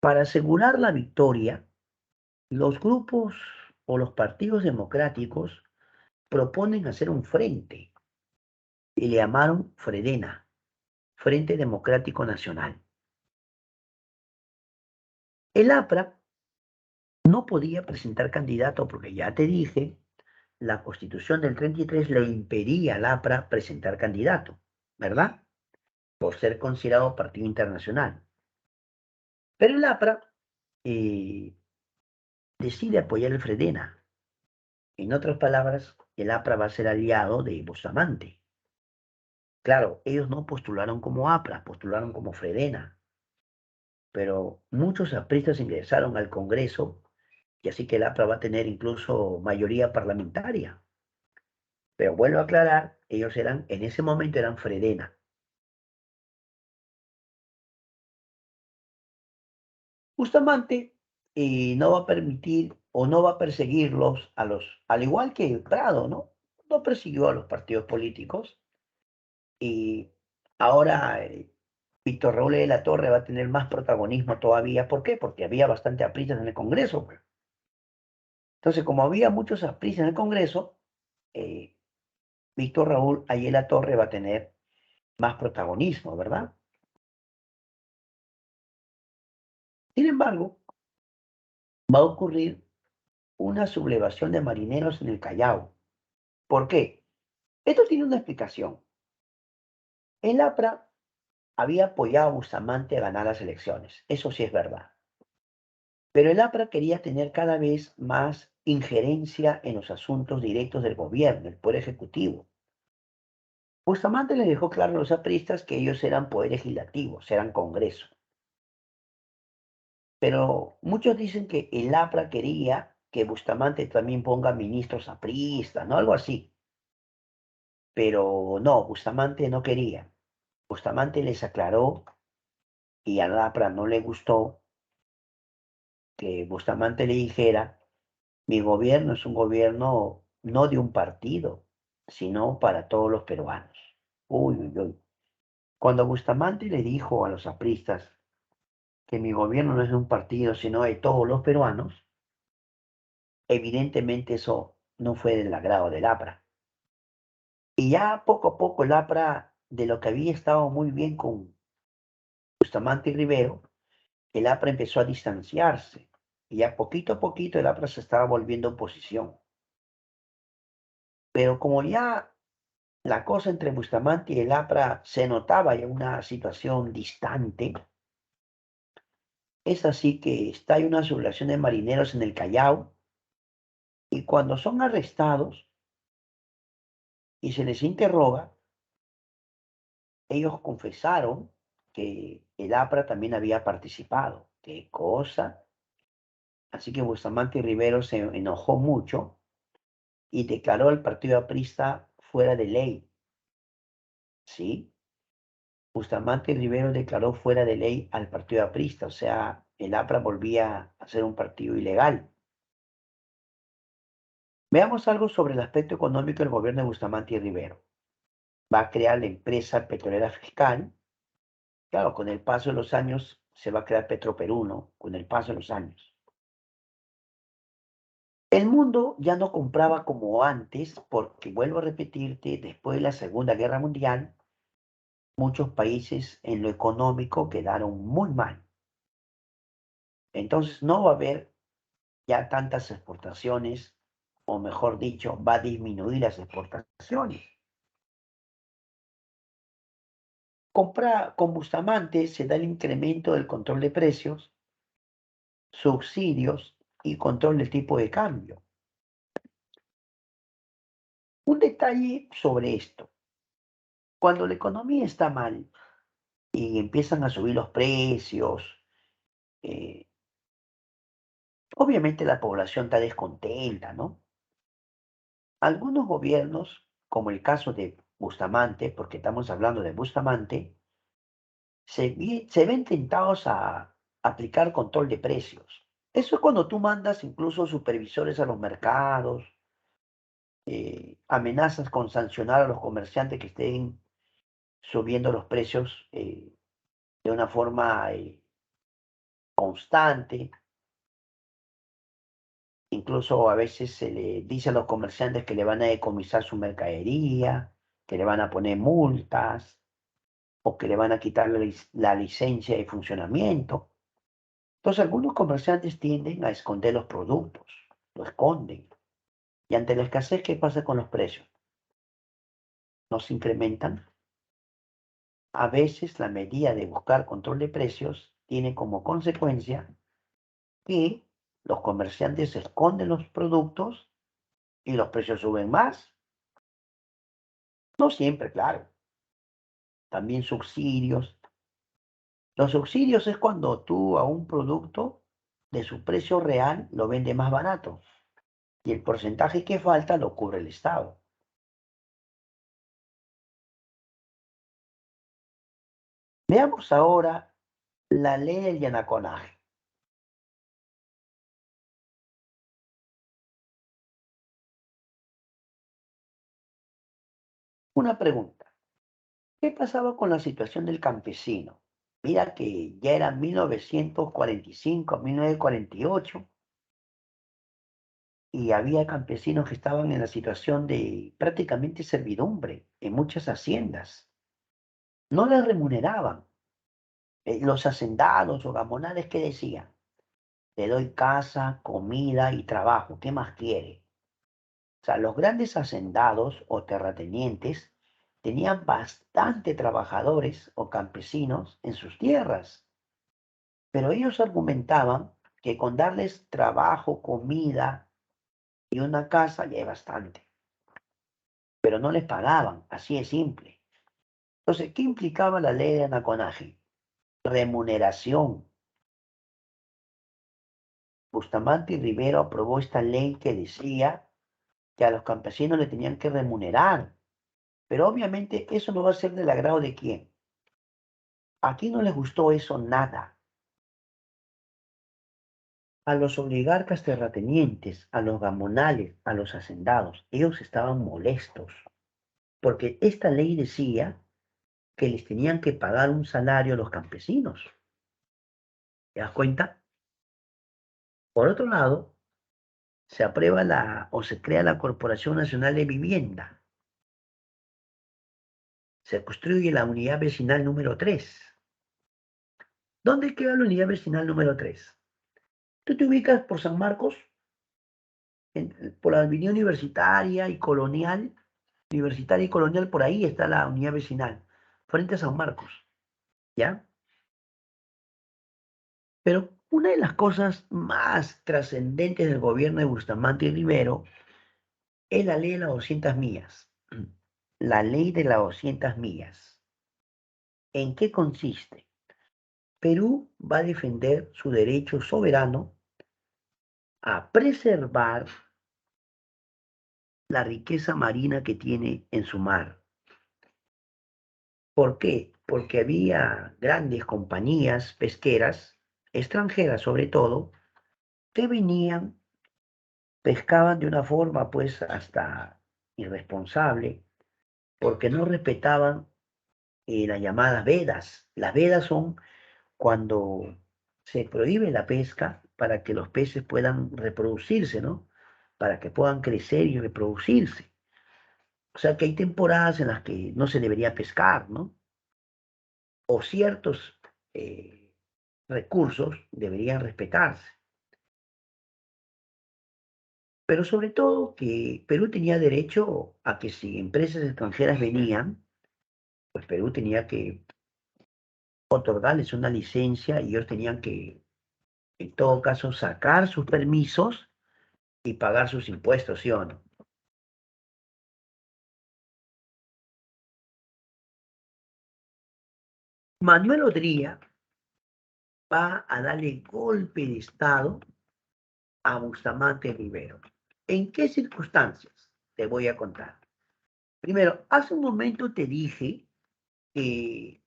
Para asegurar la victoria, los grupos o los partidos democráticos proponen hacer un frente y le llamaron Fredena, Frente Democrático Nacional. El APRA no podía presentar candidato porque ya te dije, la Constitución del 33 le impedía al APRA presentar candidato, ¿verdad? Por ser considerado partido internacional. Pero el APRA eh, decide apoyar el Fredena. En otras palabras, el APRA va a ser aliado de Bustamante. Claro, ellos no postularon como APRA, postularon como Fredena, pero muchos apristas ingresaron al Congreso y así que el APRA va a tener incluso mayoría parlamentaria. Pero vuelvo a aclarar, ellos eran, en ese momento eran Fredena. Bustamante no va a permitir o no va a perseguirlos al igual que Prado, ¿no? No persiguió a los partidos políticos y ahora Víctor Raúl de la Torre va a tener más protagonismo todavía. ¿Por qué? Porque había bastante apristas en el Congreso, pues. Entonces, como había muchos apristas en el Congreso, eh, Víctor Raúl Ayala Torre va a tener más protagonismo, ¿verdad? Sin embargo, va a ocurrir una sublevación de marineros en el Callao. ¿Por qué? Esto tiene una explicación. El APRA había apoyado a Bustamante a ganar las elecciones, eso sí es verdad. Pero el APRA quería tener cada vez más injerencia en los asuntos directos del gobierno, el poder ejecutivo. Bustamante le dejó claro a los apristas que ellos eran poder legislativo, eran Congreso. Pero muchos dicen que el APRA quería que Bustamante también ponga ministros apristas, ¿no? Algo así. Pero no, Bustamante no quería. Bustamante les aclaró y a Lapra no le gustó que Bustamante le dijera, mi gobierno es un gobierno no de un partido, sino para todos los peruanos. Uy, uy, uy. Cuando Bustamante le dijo a los apristas que mi gobierno no es de un partido, sino de todos los peruanos, evidentemente eso no fue del agrado del APRA. Y ya poco a poco el APRA, de lo que había estado muy bien con Bustamante y Rivero, el APRA empezó a distanciarse. Y ya poquito a poquito el APRA se estaba volviendo oposición. Pero como ya la cosa entre Bustamante y el APRA se notaba ya una situación distante, es así que está hay una sublevación de marineros en el Callao y cuando son arrestados y se les interroga, ellos confesaron que el APRA también había participado. ¿Qué cosa? Así que Bustamante y Rivero se enojó mucho y declaró al partido aprista fuera de ley. ¿Sí? Bustamante y Rivero declaró fuera de ley al partido aprista, o sea, el APRA volvía a ser un partido ilegal. Veamos algo sobre el aspecto económico del gobierno de Bustamante y Rivero. Va a crear la empresa petrolera fiscal. Claro, con el paso de los años se va a crear Petroperú, ¿no? Con el paso de los años. El mundo ya no compraba como antes, porque vuelvo a repetirte, después de la Segunda Guerra Mundial, muchos países en lo económico quedaron muy mal. Entonces no va a haber ya tantas exportaciones, o mejor dicho, va a disminuir las exportaciones. Con Bustamante se da el incremento del control de precios, subsidios y control del tipo de cambio. Un detalle sobre esto. Cuando la economía está mal y empiezan a subir los precios, eh, obviamente la población está descontenta, ¿no? Algunos gobiernos, como el caso de Bustamante, porque estamos hablando de Bustamante, se ven tentados a aplicar control de precios. Eso es cuando tú mandas incluso supervisores a los mercados, amenazas con sancionar a los comerciantes que estén subiendo los precios de una forma constante. Incluso a veces se le dice a los comerciantes que le van a decomisar su mercadería, que le van a poner multas o que le van a quitar la licencia de funcionamiento. Entonces algunos comerciantes tienden a esconder los productos, lo esconden. Y ante la escasez, ¿qué pasa con los precios? ¿No se incrementan? A veces la medida de buscar control de precios tiene como consecuencia que los comerciantes esconden los productos y los precios suben más. No siempre, claro. También subsidios. Los subsidios es cuando tú a un producto de su precio real lo vende más barato y el porcentaje que falta lo cubre el Estado. Veamos ahora la ley del Yanaconaje. Una pregunta. ¿Qué pasaba con la situación del campesino? Mira que ya era 1945, 1948 y había campesinos que estaban en la situación de prácticamente servidumbre en muchas haciendas. No les remuneraban. Los hacendados o gamonales, ¿qué decían? Le doy casa, comida y trabajo. ¿Qué más quiere? O sea, los grandes hacendados o terratenientes tenían bastante trabajadores o campesinos en sus tierras, pero ellos argumentaban que con darles trabajo, comida y una casa ya es bastante, pero no les pagaban, así es simple. Entonces, ¿qué implicaba la ley de anaconaje? Remuneración. Bustamante y Rivero aprobó esta ley que decía que a los campesinos le tenían que remunerar, pero obviamente eso no va a ser del agrado de quién. Aquí no les gustó eso nada. A los oligarcas terratenientes, a los gamonales, a los hacendados, ellos estaban molestos, porque esta ley decía que les tenían que pagar un salario a los campesinos. ¿Te das cuenta? Por otro lado, se aprueba o se crea la Corporación Nacional de Vivienda. Se construye la unidad vecinal número 3. ¿Dónde queda la unidad vecinal número 3? Tú te ubicas por San Marcos, por la avenida Universitaria y Colonial, por ahí está la unidad vecinal, frente a San Marcos, ¿ya? Pero una de las cosas más trascendentes del gobierno de Bustamante y Rivero es la ley de las 200 millas. La ley de las 200 millas. ¿En qué consiste? Perú va a defender su derecho soberano a preservar la riqueza marina que tiene en su mar. ¿Por qué? Porque había grandes compañías pesqueras, extranjeras sobre todo, que venían, pescaban de una forma pues hasta irresponsable, porque no respetaban las llamadas vedas. Las vedas son cuando se prohíbe la pesca para que los peces puedan reproducirse, ¿no? Para que puedan crecer y reproducirse. O sea que hay temporadas en las que no se debería pescar, ¿no? O ciertos recursos deberían respetarse. Pero sobre todo que Perú tenía derecho a que si empresas extranjeras venían, pues Perú tenía que otorgarles una licencia y ellos tenían que, en todo caso, sacar sus permisos y pagar sus impuestos, ¿sí o no? Manuel Odría va a darle golpe de Estado a Bustamante Rivero. ¿En qué circunstancias? Te voy a contar. Primero, hace un momento te dije que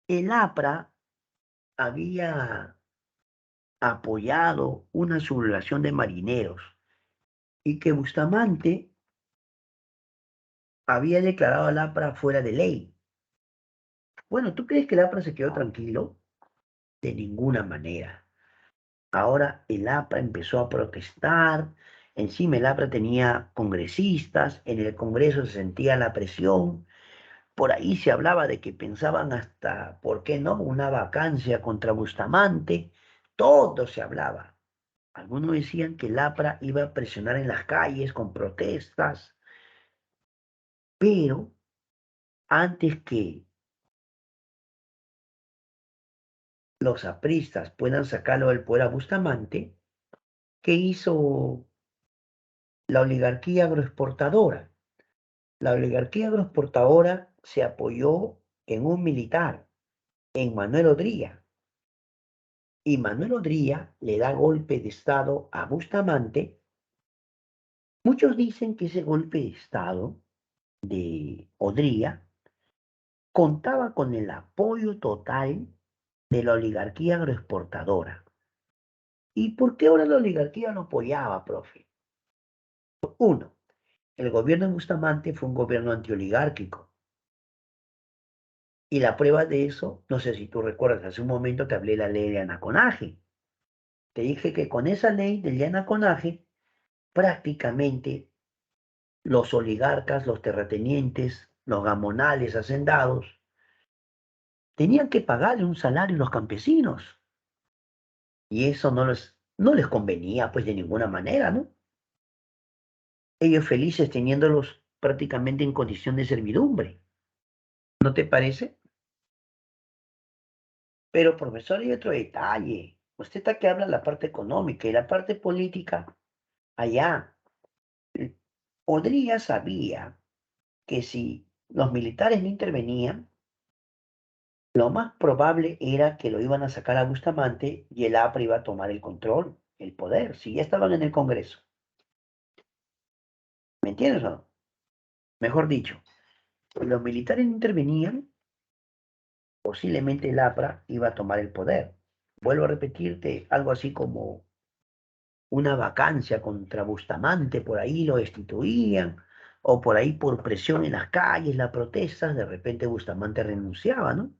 el APRA había apoyado una sublevación de marineros y que Bustamante había declarado al APRA fuera de ley. Bueno, ¿tú crees que el APRA se quedó tranquilo? De ninguna manera. Ahora el APRA empezó a protestar, encima el APRA tenía congresistas, en el Congreso se sentía la presión, por ahí se hablaba de que pensaban hasta, ¿por qué no?, una vacancia contra Bustamante, todo se hablaba. Algunos decían que el APRA iba a presionar en las calles con protestas, pero antes que los apristas puedan sacarlo del poder a Bustamante, ¿qué hizo la oligarquía agroexportadora? La oligarquía agroexportadora se apoyó en un militar, en Manuel Odría, y Manuel Odría le da golpe de Estado a Bustamante. Muchos dicen que ese golpe de Estado de Odría contaba con el apoyo total de la oligarquía agroexportadora. ¿Y por qué ahora la oligarquía lo apoyaba, profe? Uno, el gobierno de Bustamante fue un gobierno antioligárquico. Y la prueba de eso, no sé si tú recuerdas, hace un momento te hablé de la ley de anaconaje. Te dije que con esa ley del anaconaje, prácticamente los oligarcas, los terratenientes, los gamonales, hacendados, tenían que pagarle un salario a los campesinos. Y eso no les convenía, pues, de ninguna manera, ¿no? Ellos felices teniéndolos prácticamente en condición de servidumbre. ¿No te parece? Pero, profesor, hay otro detalle. Usted está que habla la parte económica y la parte política allá. Podría sabía que si los militares no intervenían, Lo más probable era que lo iban a sacar a Bustamante y el APRA iba a tomar el control, el poder, si ya estaban en el Congreso. ¿Me entiendes o no? Mejor dicho, si los militares no intervenían, posiblemente el APRA iba a tomar el poder. Vuelvo a repetirte, algo así como una vacancia contra Bustamante, por ahí lo destituían, o por ahí por presión en las calles, las protestas, de repente Bustamante renunciaba, ¿no?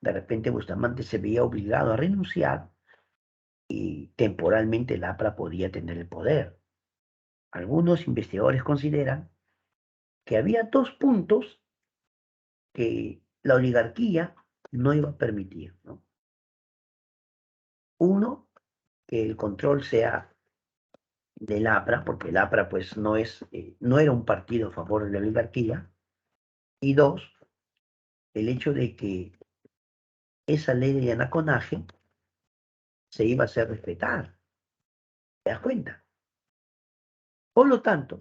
De repente Bustamante se veía obligado a renunciar y temporalmente el APRA podía tener el poder. Algunos investigadores consideran que había dos puntos que la oligarquía no iba a permitir, ¿no? Uno, que el control sea del APRA, porque el APRA pues no era un partido a favor de la oligarquía, y dos, el hecho de que esa ley de anaconaje se iba a hacer respetar, ¿te das cuenta? Por lo tanto,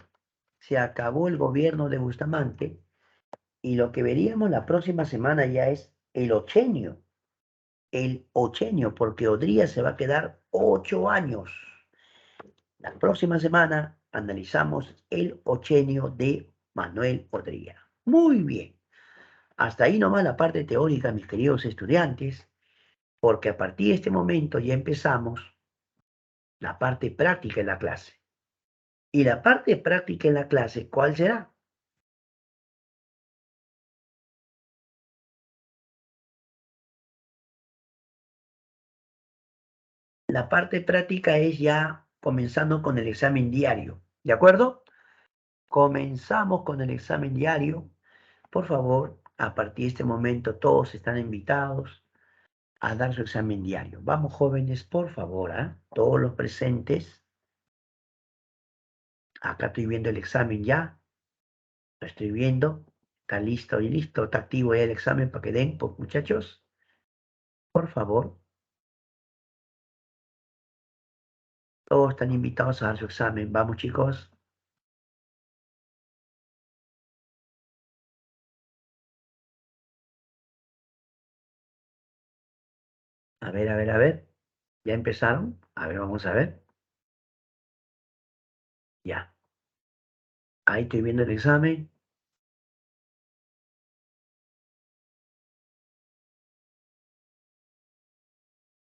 se acabó el gobierno de Bustamante y lo que veríamos la próxima semana ya es el ochenio, porque Odría se va a quedar 8 años. La próxima semana analizamos el ochenio de Manuel Odría. Muy bien. Hasta ahí nomás la parte teórica, mis queridos estudiantes, porque a partir de este momento ya empezamos la parte práctica en la clase. Y la parte práctica en la clase, ¿cuál será? La parte práctica es ya comenzando con el examen diario, ¿de acuerdo? Comenzamos con el examen diario. Por favor, a partir de este momento todos están invitados a dar su examen diario. Vamos, jóvenes, por favor, ¿ah? Todos los presentes. Acá estoy viendo el examen ya. Lo estoy viendo. Está listo y listo. Está activo ya el examen para que den, pues, muchachos. Por favor, todos están invitados a dar su examen. Vamos, chicos. A ver, a ver, a ver. ¿Ya empezaron? A ver, vamos a ver. Ya. Ahí estoy viendo el examen.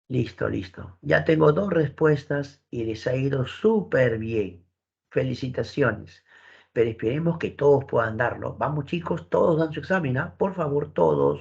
Listo, listo. Ya tengo dos respuestas y les ha ido súper bien. Felicitaciones. Pero esperemos que todos puedan darlo. Vamos, chicos, todos dan su examen, ¿ah? Por favor, todos.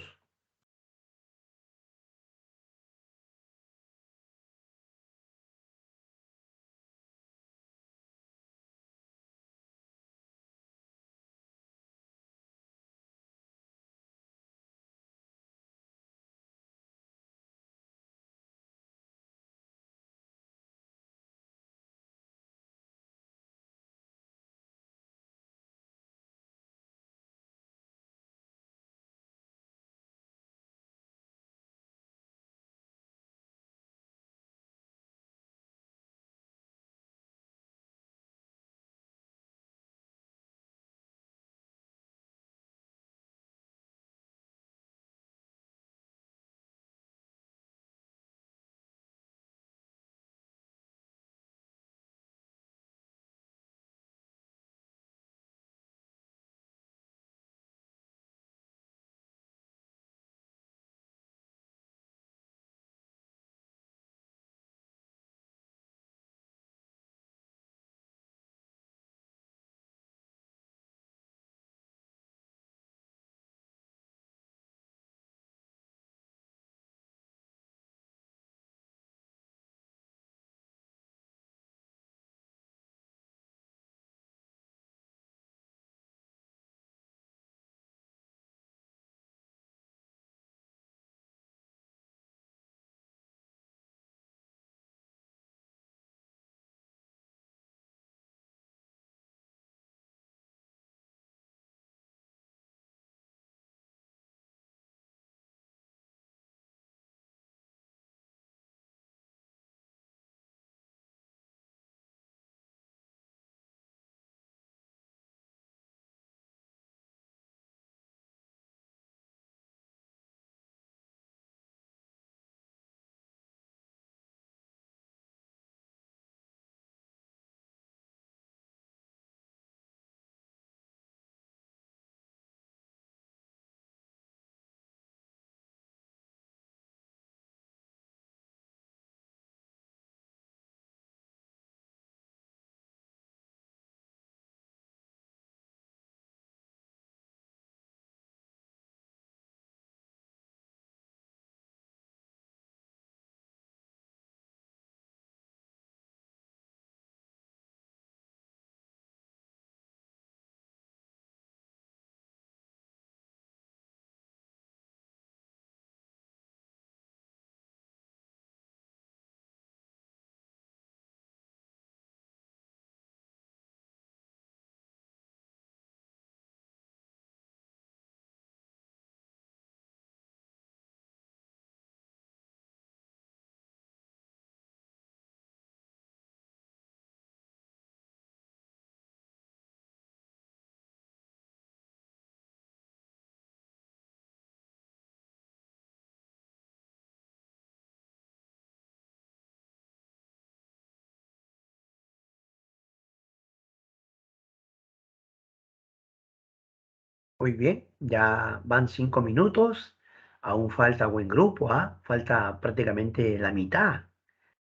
Muy bien, ya van 5 minutos. Aún falta buen grupo, ¿ah? Falta prácticamente la mitad.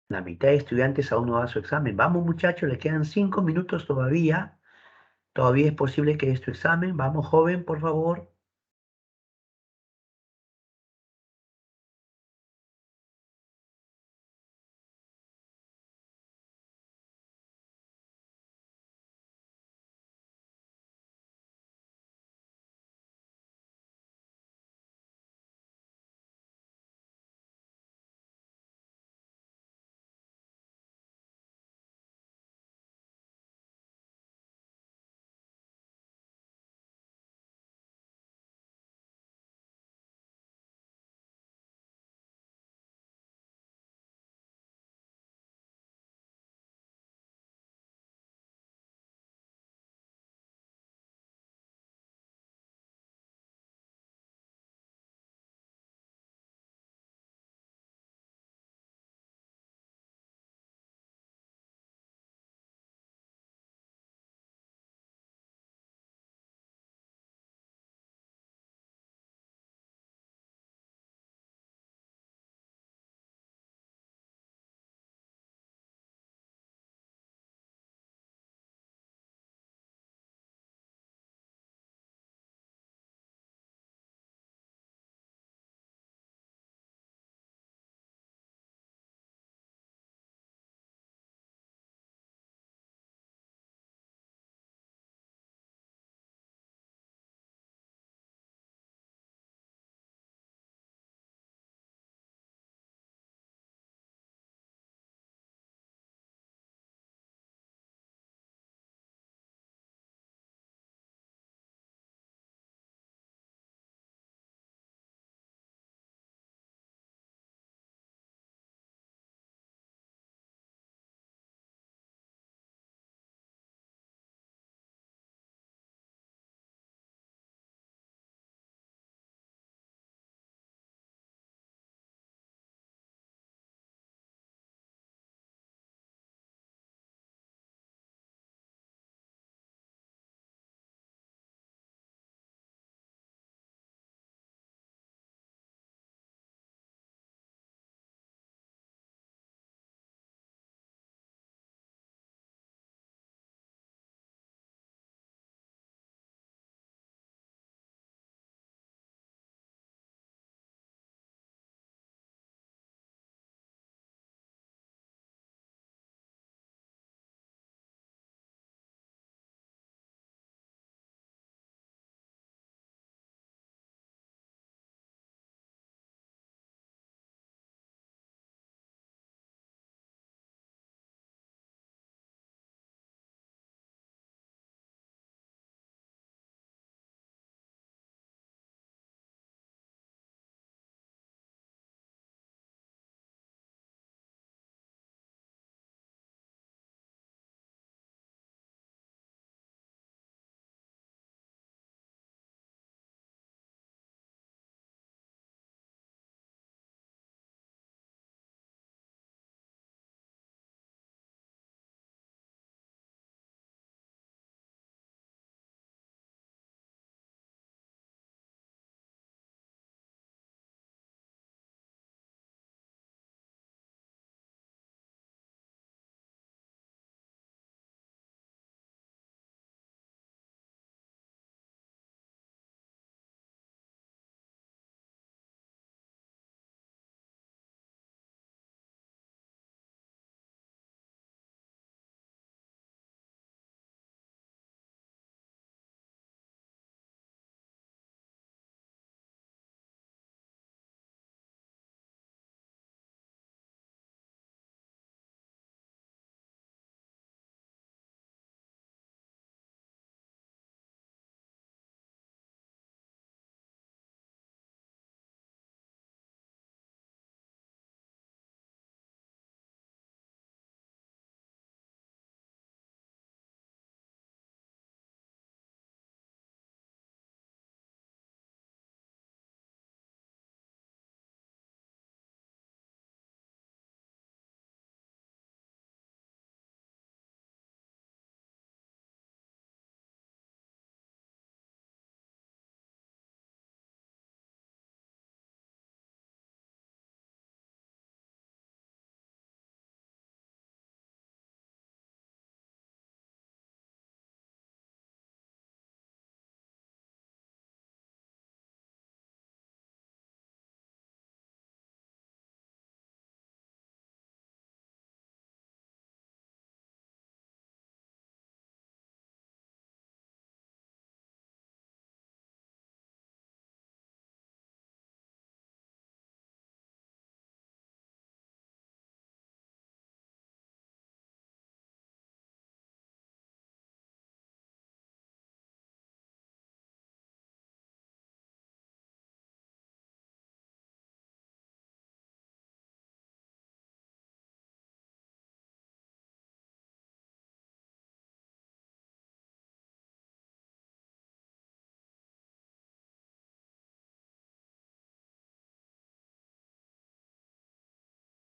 La mitad de estudiantes aún no da su examen. Vamos, muchachos, le quedan 5 minutos todavía. Todavía es posible que dé su examen. Vamos, joven, por favor.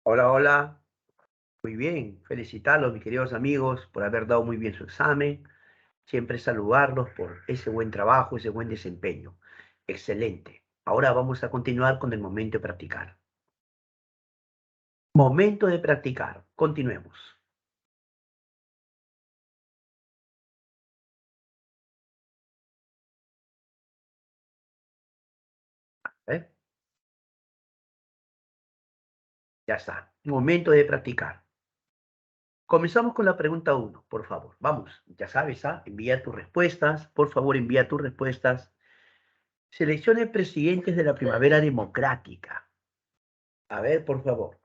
Hola, hola. Muy bien. Felicitarlos, mis queridos amigos, por haber dado muy bien su examen. Siempre saludarlos por ese buen trabajo, ese buen desempeño. Excelente. Ahora vamos a continuar con el momento de practicar. Momento de practicar. Continuemos. ¿Eh? Ya está. Momento de practicar. Comenzamos con la pregunta uno, por favor. Vamos, ya sabes, ¿ah? Envía tus respuestas. Por favor, envía tus respuestas. Seleccione presidentes de la primavera democrática. A ver, por favor.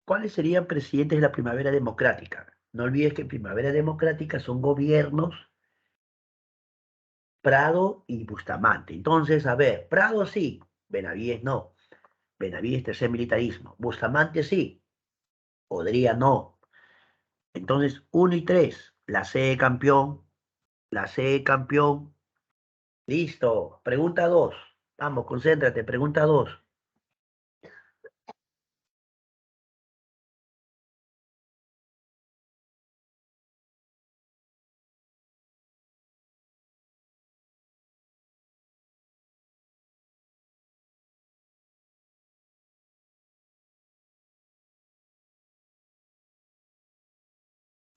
¿Cuáles serían presidentes de la primavera democrática? No olvides que primavera democrática son gobiernos Prado y Bustamante. Entonces, a ver, Prado sí, Benavides no. Benavides tercer militarismo. Bustamante sí, podría no. Entonces, uno y tres, la C de campeón, la C de campeón. Listo. Pregunta dos. Vamos, concéntrate. Pregunta dos.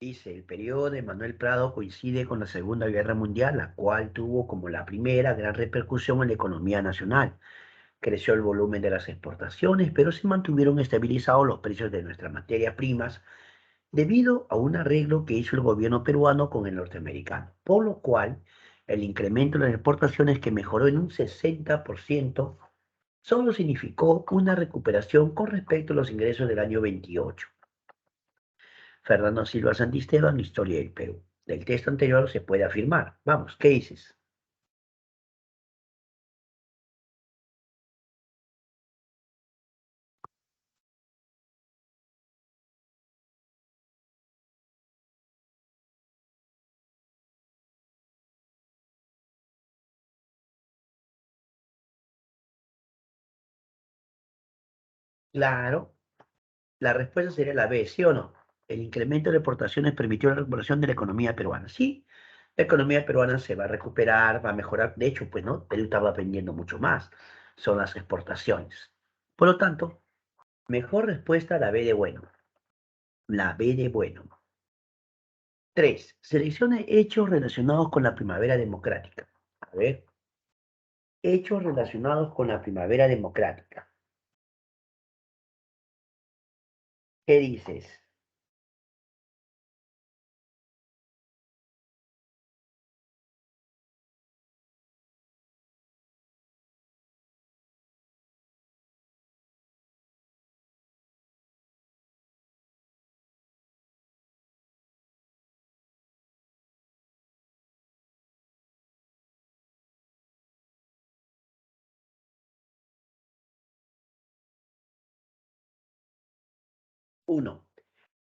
Dice, el periodo de Manuel Prado coincide con la Segunda Guerra Mundial, la cual tuvo como la primera gran repercusión en la economía nacional. Creció el volumen de las exportaciones, pero se mantuvieron estabilizados los precios de nuestras materias primas debido a un arreglo que hizo el gobierno peruano con el norteamericano, por lo cual el incremento de las exportaciones que mejoró en un 60% solo significó una recuperación con respecto a los ingresos del año 28. Fernando Silva Santisteban, Historia del Perú. Del texto anterior se puede afirmar. Vamos, ¿qué dices? Claro, la respuesta sería la B, ¿sí o no? El incremento de exportaciones permitió la recuperación de la economía peruana. Sí, la economía peruana se va a recuperar, va a mejorar. De hecho, pues no, Perú estaba vendiendo mucho más. Son las exportaciones. Por lo tanto, mejor respuesta la B de bueno. La B de bueno. 3. Seleccione hechos relacionados con la primavera democrática. A ver, hechos relacionados con la primavera democrática. ¿Qué dices? Uno.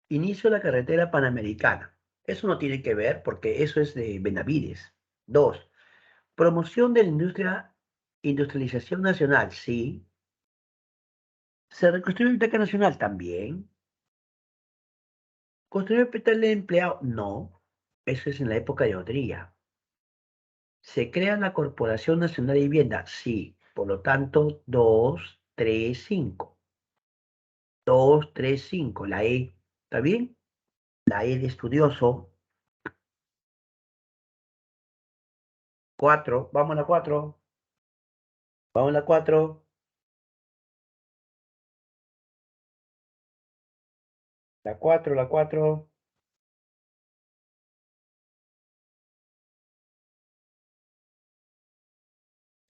Inicio de la carretera panamericana. Eso no tiene que ver porque eso es de Benavides. Dos. Promoción de la industrialización nacional. Sí. Se reconstruyó la Biblioteca Nacional también. ¿Construyó el hospital de empleado? No. Eso es en la época de Odría. ¿Se crea la Corporación Nacional de Vivienda? Sí. Por lo tanto, 2, 3, 5. 2, 3, 5. La E. ¿Está bien? La E de estudioso. 4. Vamos a la 4. Vamos a la 4. La 4, la 4.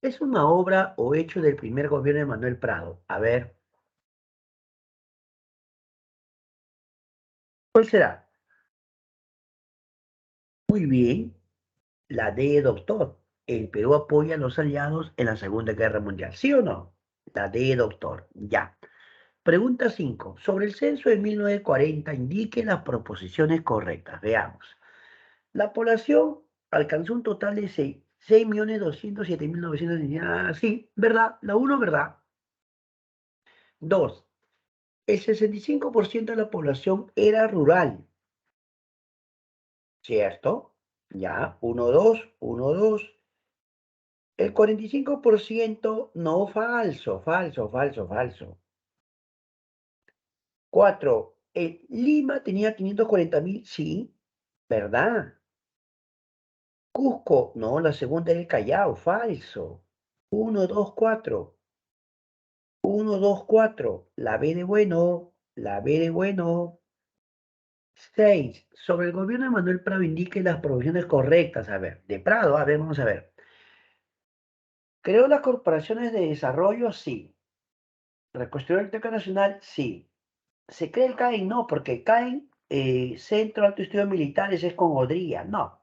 Es una obra o hecho del primer gobierno de Manuel Prado. A ver, ¿cuál será? Muy bien, la D, doctor. El Perú apoya a los aliados en la Segunda Guerra Mundial. ¿Sí o no? La D, doctor. Ya. Pregunta 5. Sobre el censo de 1940, indique las proposiciones correctas. Veamos. La población alcanzó un total de 6.207.900. Sí, ¿verdad? La uno, ¿verdad? 2. El 65% de la población era rural. ¿Cierto? Ya, 1, 2, 1, 2. El 45% no, falso, falso, falso, falso. 4. Lima tenía 540.000, sí, ¿verdad? Cusco, no, la segunda era el Callao, falso. 1, 2, 4. 1, 2, 4. La B de bueno, la B de bueno. 6. Sobre el gobierno de Manuel Prado indique las provisiones correctas. A ver, de Prado, a ver, vamos a ver. ¿Creó las corporaciones de desarrollo? Sí. ¿Reconstruyó el Teatro Nacional? Sí. ¿Se cree el CAEN? No, porque CAEN, Centro de Alto Estudio Militares, es con Odría. No.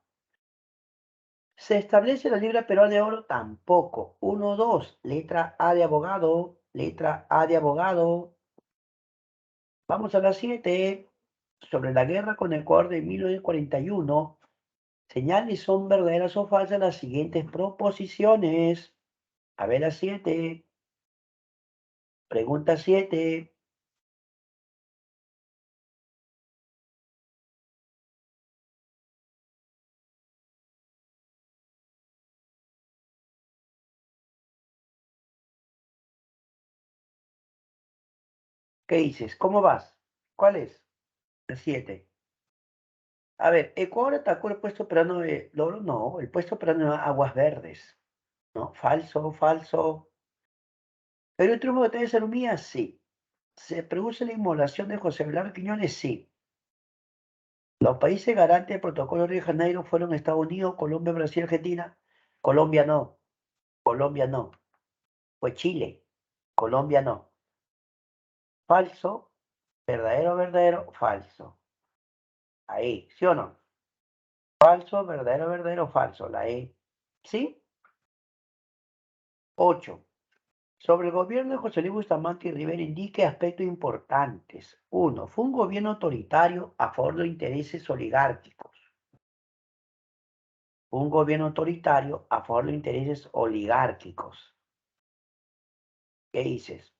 ¿Se establece la libra peruana de oro? Tampoco. 1, 2. Letra A de abogado. Letra A de abogado. Vamos a la 7. Sobre la guerra con Ecuador de 1941. Señales son verdaderas o falsas las siguientes proposiciones. A ver la 7. Pregunta 7. ¿Qué dices? ¿Cómo vas? ¿Cuál es? La 7. A ver, Ecuador atacó el puesto peruano de oro. No, el puesto peruano de aguas verdes. No, falso, falso. ¿Pero el triunfo de Batalla de Salumía? Sí. ¿Se produce la inmolación de José Blas Quiñones? Sí. Los países garantes del protocolo de Río de Janeiro fueron Estados Unidos, Colombia, Brasil, Argentina. Colombia no. Colombia no. Fue Chile. Colombia no. Falso, verdadero, verdadero, falso. Ahí, ¿sí o no? Falso, verdadero, verdadero, falso. La E. ¿Sí? 8. Sobre el gobierno de José Luis Bustamante y Rivera indique aspectos importantes. 1. Fue un gobierno autoritario a favor de intereses oligárquicos. Un gobierno autoritario a favor de intereses oligárquicos. ¿Qué dices?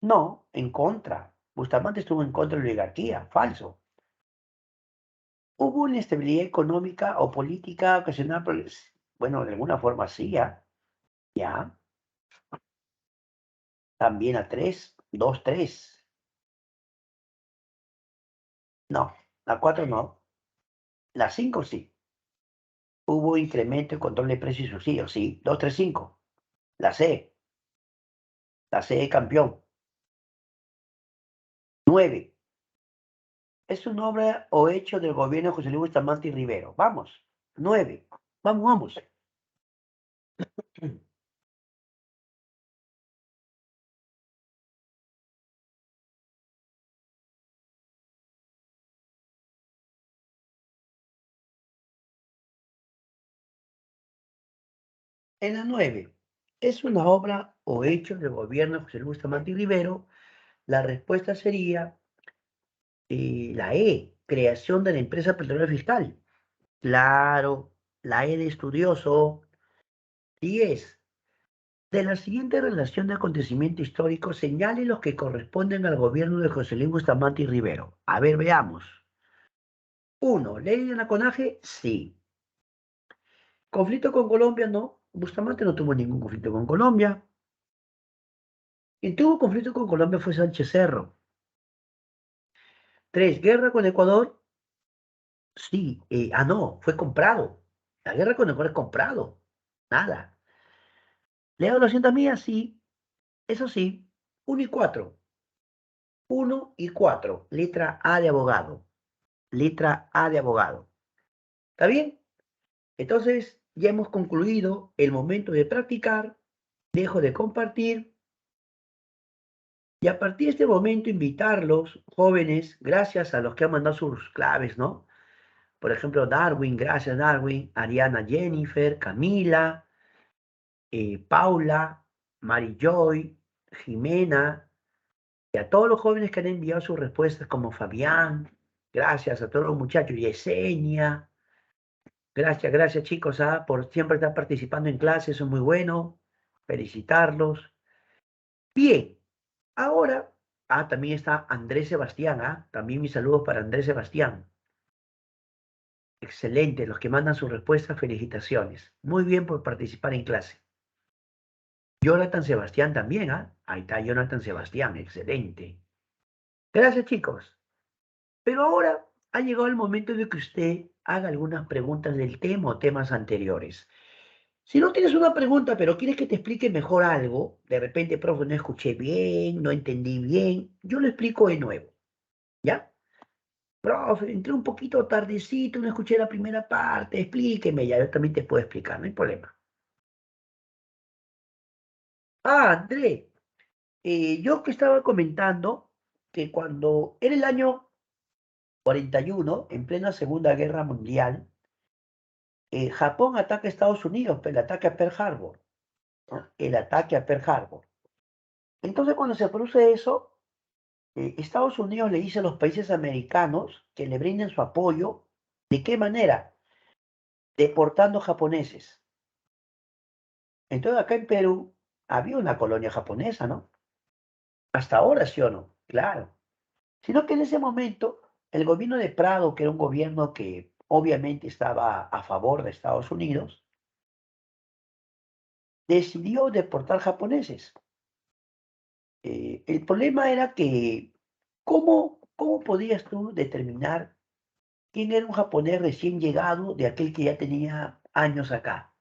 No, en contra. Bustamante estuvo en contra de la oligarquía. Falso. Hubo inestabilidad económica o política ocasionada por... Bueno, de alguna forma sí, ¿ya? Ya. También a 3, 2, 3. No, la 4 no. La 5 sí. Hubo incremento en control de precios y subsidios, sí. 2, 3, 5. La C. La C de campeón. 9. Es una obra o hecho del gobierno de José Luis Bustamante y Rivero. Vamos. 9. Vamos, vamos. En la 9. Es una obra o hecho del gobierno de José Luis Bustamante y Rivero. La respuesta sería la E. Creación de la empresa petrolera fiscal. Claro. La E de estudioso. 10. De la siguiente relación de acontecimiento histórico, señale los que corresponden al gobierno de José Luis Bustamante y Rivero. A ver, veamos. 1. ¿Ley de naconaje? Sí. ¿Conflicto con Colombia? No. Bustamante no tuvo ningún conflicto con Colombia. Quien tuvo conflicto con Colombia fue Sánchez Cerro. 3. ¿Guerra con Ecuador? Sí. No, fue comprado. La guerra con Ecuador es comprado. Nada. ¿Leo 200 millas? Sí. Eso sí. 1 y 4. 1 y 4. Letra A de abogado. Letra A de abogado. ¿Está bien? Entonces, ya hemos concluido el momento de practicar. Dejo de compartir. Y a partir de este momento, invitarlos, jóvenes, gracias a los que han mandado sus claves, ¿no? Por ejemplo, Darwin, gracias Darwin, Ariana Jennifer, Camila, Paula, Mary Joy, Jimena, y a todos los jóvenes que han enviado sus respuestas, como Fabián, gracias a todos los muchachos, Yesenia, gracias chicos, por siempre estar participando en clases, eso es muy bueno, felicitarlos. Bien, ahora, también está Andrés Sebastián, también mis saludos para Andrés Sebastián. Excelente, los que mandan sus respuestas, felicitaciones. Muy bien por participar en clase. Jonathan Sebastián también, Ahí está Jonathan Sebastián, excelente. Gracias, chicos. Pero ahora ha llegado el momento de que usted haga algunas preguntas del tema o temas anteriores. Si no tienes una pregunta, pero quieres que te explique mejor algo, de repente, profe, no escuché bien, no entendí bien, yo lo explico de nuevo, ¿ya? Profe, entré un poquito tardecito, no escuché la primera parte, explíqueme, ya yo también te puedo explicar, no hay problema. André, yo que estaba comentando que cuando era el año 41, en plena Segunda Guerra Mundial, Japón ataca a Estados Unidos, pero el ataque a Pearl Harbor, ¿no? El ataque a Pearl Harbor. Entonces, cuando se produce eso, Estados Unidos le dice a los países americanos que le brinden su apoyo. ¿De qué manera? Deportando japoneses. Entonces, acá en Perú había una colonia japonesa, ¿no? Hasta ahora, ¿sí o no? Claro. Sino que en ese momento, el gobierno de Prado, que era un gobierno que obviamente estaba a favor de Estados Unidos, decidió deportar japoneses. El problema era que, ¿cómo podías tú determinar quién era un japonés recién llegado de aquel que ya tenía años acá?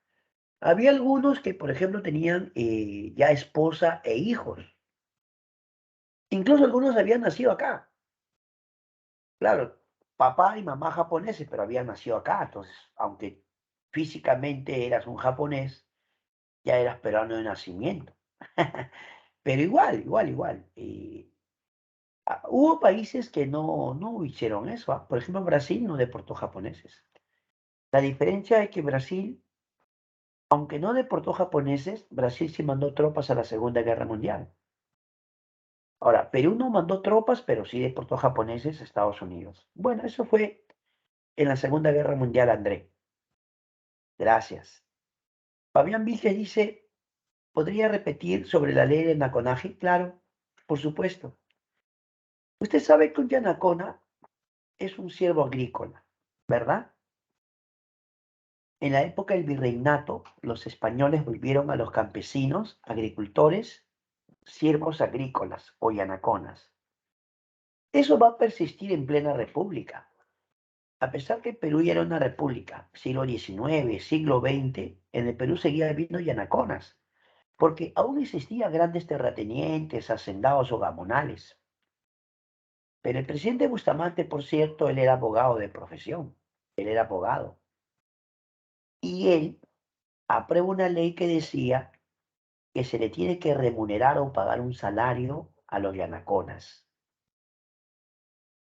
Había algunos que, por ejemplo, tenían ya esposa e hijos. Incluso algunos habían nacido acá. Claro, papá y mamá japoneses, pero habían nacido acá. Entonces, aunque físicamente eras un japonés, ya eras peruano de nacimiento. Pero igual. Hubo países que no hicieron eso. Por ejemplo, Brasil no deportó japoneses. La diferencia es que Brasil, aunque no deportó japoneses, Brasil sí mandó tropas a la Segunda Guerra Mundial. Ahora, Perú no mandó tropas, pero sí deportó japoneses a Estados Unidos. Bueno, eso fue en la Segunda Guerra Mundial, André. Gracias. Fabián Vilches dice, ¿podría repetir sobre la ley del naconaje? Claro, por supuesto. Usted sabe que un yanacona es un ciervo agrícola, ¿verdad? En la época del virreinato, los españoles volvieron a los campesinos, agricultores, siervos agrícolas o yanaconas. Eso va a persistir en plena república. A pesar que Perú ya era una república, siglo XIX, siglo XX, en el Perú seguía habiendo yanaconas, porque aún existían grandes terratenientes, hacendados o gamonales. Pero el presidente Bustamante, por cierto, él era abogado de profesión, él era abogado. Y él aprueba una ley que decía que se le tiene que remunerar o pagar un salario a los yanaconas.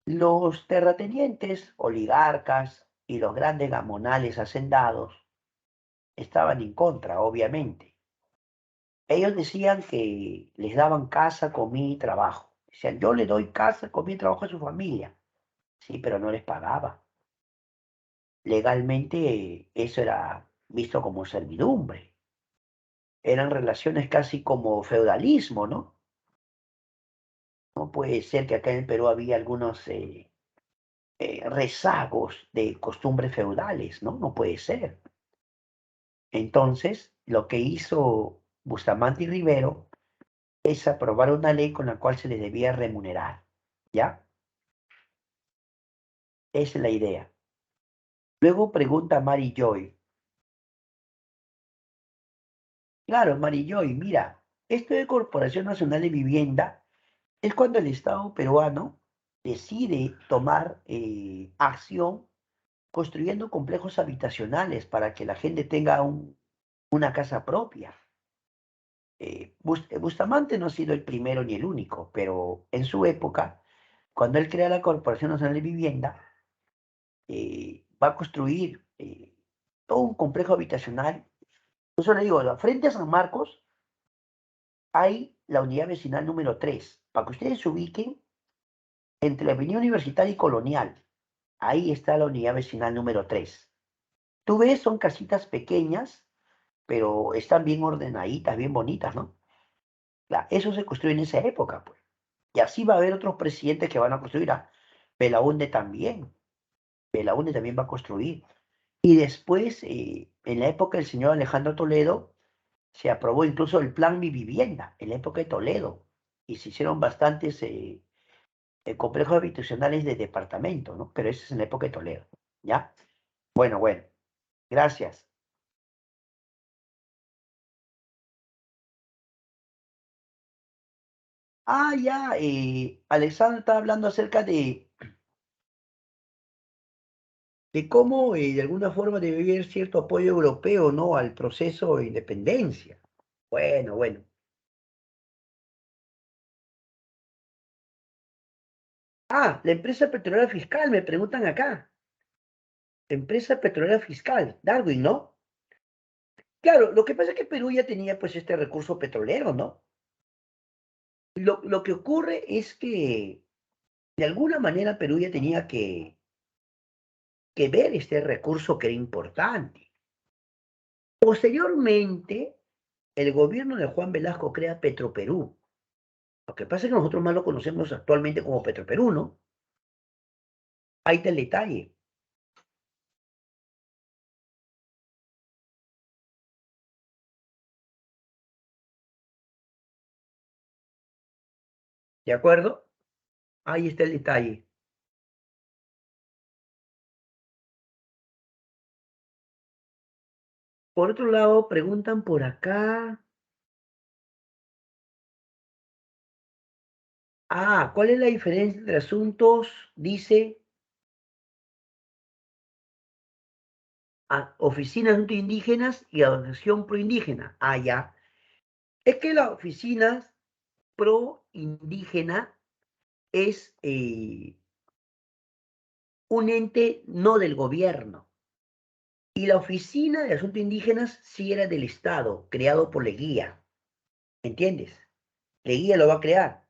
Los terratenientes, oligarcas y los grandes gamonales hacendados estaban en contra, obviamente. Ellos decían que les daban casa, comida y trabajo. Decían, yo le doy casa, comida y trabajo a su familia. Sí, pero no les pagaba. Legalmente eso era visto como servidumbre. Eran relaciones casi como feudalismo, ¿no? No puede ser que acá en Perú había algunos rezagos de costumbres feudales, ¿no? No puede ser. Entonces, lo que hizo Bustamante y Rivero es aprobar una ley con la cual se les debía remunerar, ¿ya? Esa es la idea. Luego pregunta Mary Joy. Claro, Mary Joy, mira, esto de Corporación Nacional de Vivienda es cuando el Estado peruano decide tomar acción construyendo complejos habitacionales para que la gente tenga una casa propia. Bustamante no ha sido el primero ni el único, pero en su época, cuando él crea la Corporación Nacional de Vivienda, va a construir todo un complejo habitacional. Por eso le digo, frente a San Marcos hay la unidad vecinal número 3. Para que ustedes se ubiquen, entre la Avenida Universitaria y Colonial, ahí está la unidad vecinal número 3. Tú ves, son casitas pequeñas, pero están bien ordenaditas, bien bonitas, ¿no? Eso se construyó en esa época, pues. Y así va a haber otros presidentes que van a construir. Belaúnde también. Belaúnde también va a construir. Y después, en la época del señor Alejandro Toledo, se aprobó incluso el plan Mi Vivienda, en la época de Toledo. Y se hicieron bastantes complejos habitacionales de departamento, ¿no? Pero eso es en la época de Toledo, ¿ya? Bueno, bueno. Gracias. Ya, Alexandra está hablando acerca de cómo de alguna forma debe haber cierto apoyo europeo, ¿no? Al proceso de independencia. Bueno, bueno. La empresa petrolera fiscal, me preguntan acá. Empresa petrolera fiscal, Darwin, ¿no? Claro, lo que pasa es que Perú ya tenía pues este recurso petrolero, ¿no? Lo que ocurre es que de alguna manera Perú ya tenía que ver este recurso que era importante. Posteriormente, el gobierno de Juan Velasco crea Petroperú. Lo que pasa es que nosotros más lo conocemos actualmente como Petroperú, ¿no? Ahí está el detalle, ¿de acuerdo? Ahí está el detalle. Por otro lado, preguntan por acá. ¿Cuál es la diferencia entre asuntos? Dice, oficina de asuntos indígenas y asociación proindígena. Ya. Es que la oficina proindígena es un ente no del gobierno. Y la oficina de asuntos indígenas sí era del Estado, creado por Leguía. ¿Entiendes? Leguía lo va a crear.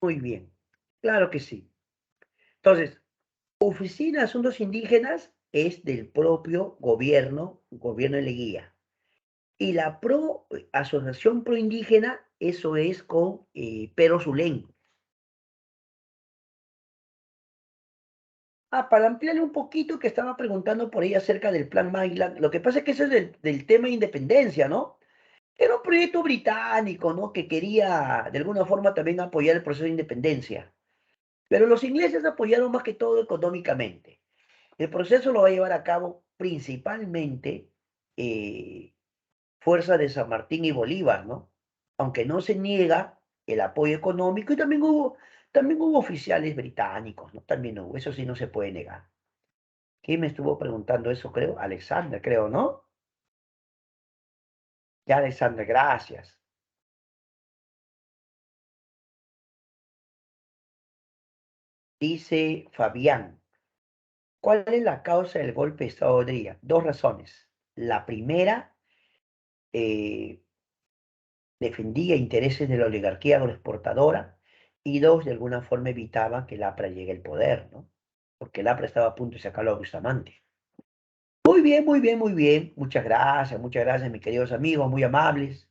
Muy bien. Claro que sí. Entonces, oficina de asuntos indígenas es del propio gobierno de Leguía. Y la asociación proindígena, eso es con Pedro Zulén. Para ampliarle un poquito, que estaba preguntando por ahí acerca del plan Magellan. Lo que pasa es que eso es del tema de independencia, ¿no? Era un proyecto británico, ¿no? Que quería de alguna forma también apoyar el proceso de independencia. Pero los ingleses apoyaron más que todo económicamente. El proceso lo va a llevar a cabo principalmente eh, Fuerza de San Martín y Bolívar, ¿no? Aunque no se niega el apoyo económico y también hubo oficiales británicos, ¿no? También hubo, eso sí no se puede negar. ¿Quién me estuvo preguntando eso, creo? Alexander, creo, ¿no? Ya, Alexander, gracias. Dice Fabián, ¿cuál es la causa del golpe de Estado de Dría? Dos razones. La primera, eh, defendía intereses de la oligarquía agroexportadora y dos, de alguna forma evitaba que el APRA llegue al poder, ¿no? Porque el APRA estaba a punto de sacarlo a Bustamante. Muy bien, muy bien, muy bien. Muchas gracias, mis queridos amigos, muy amables.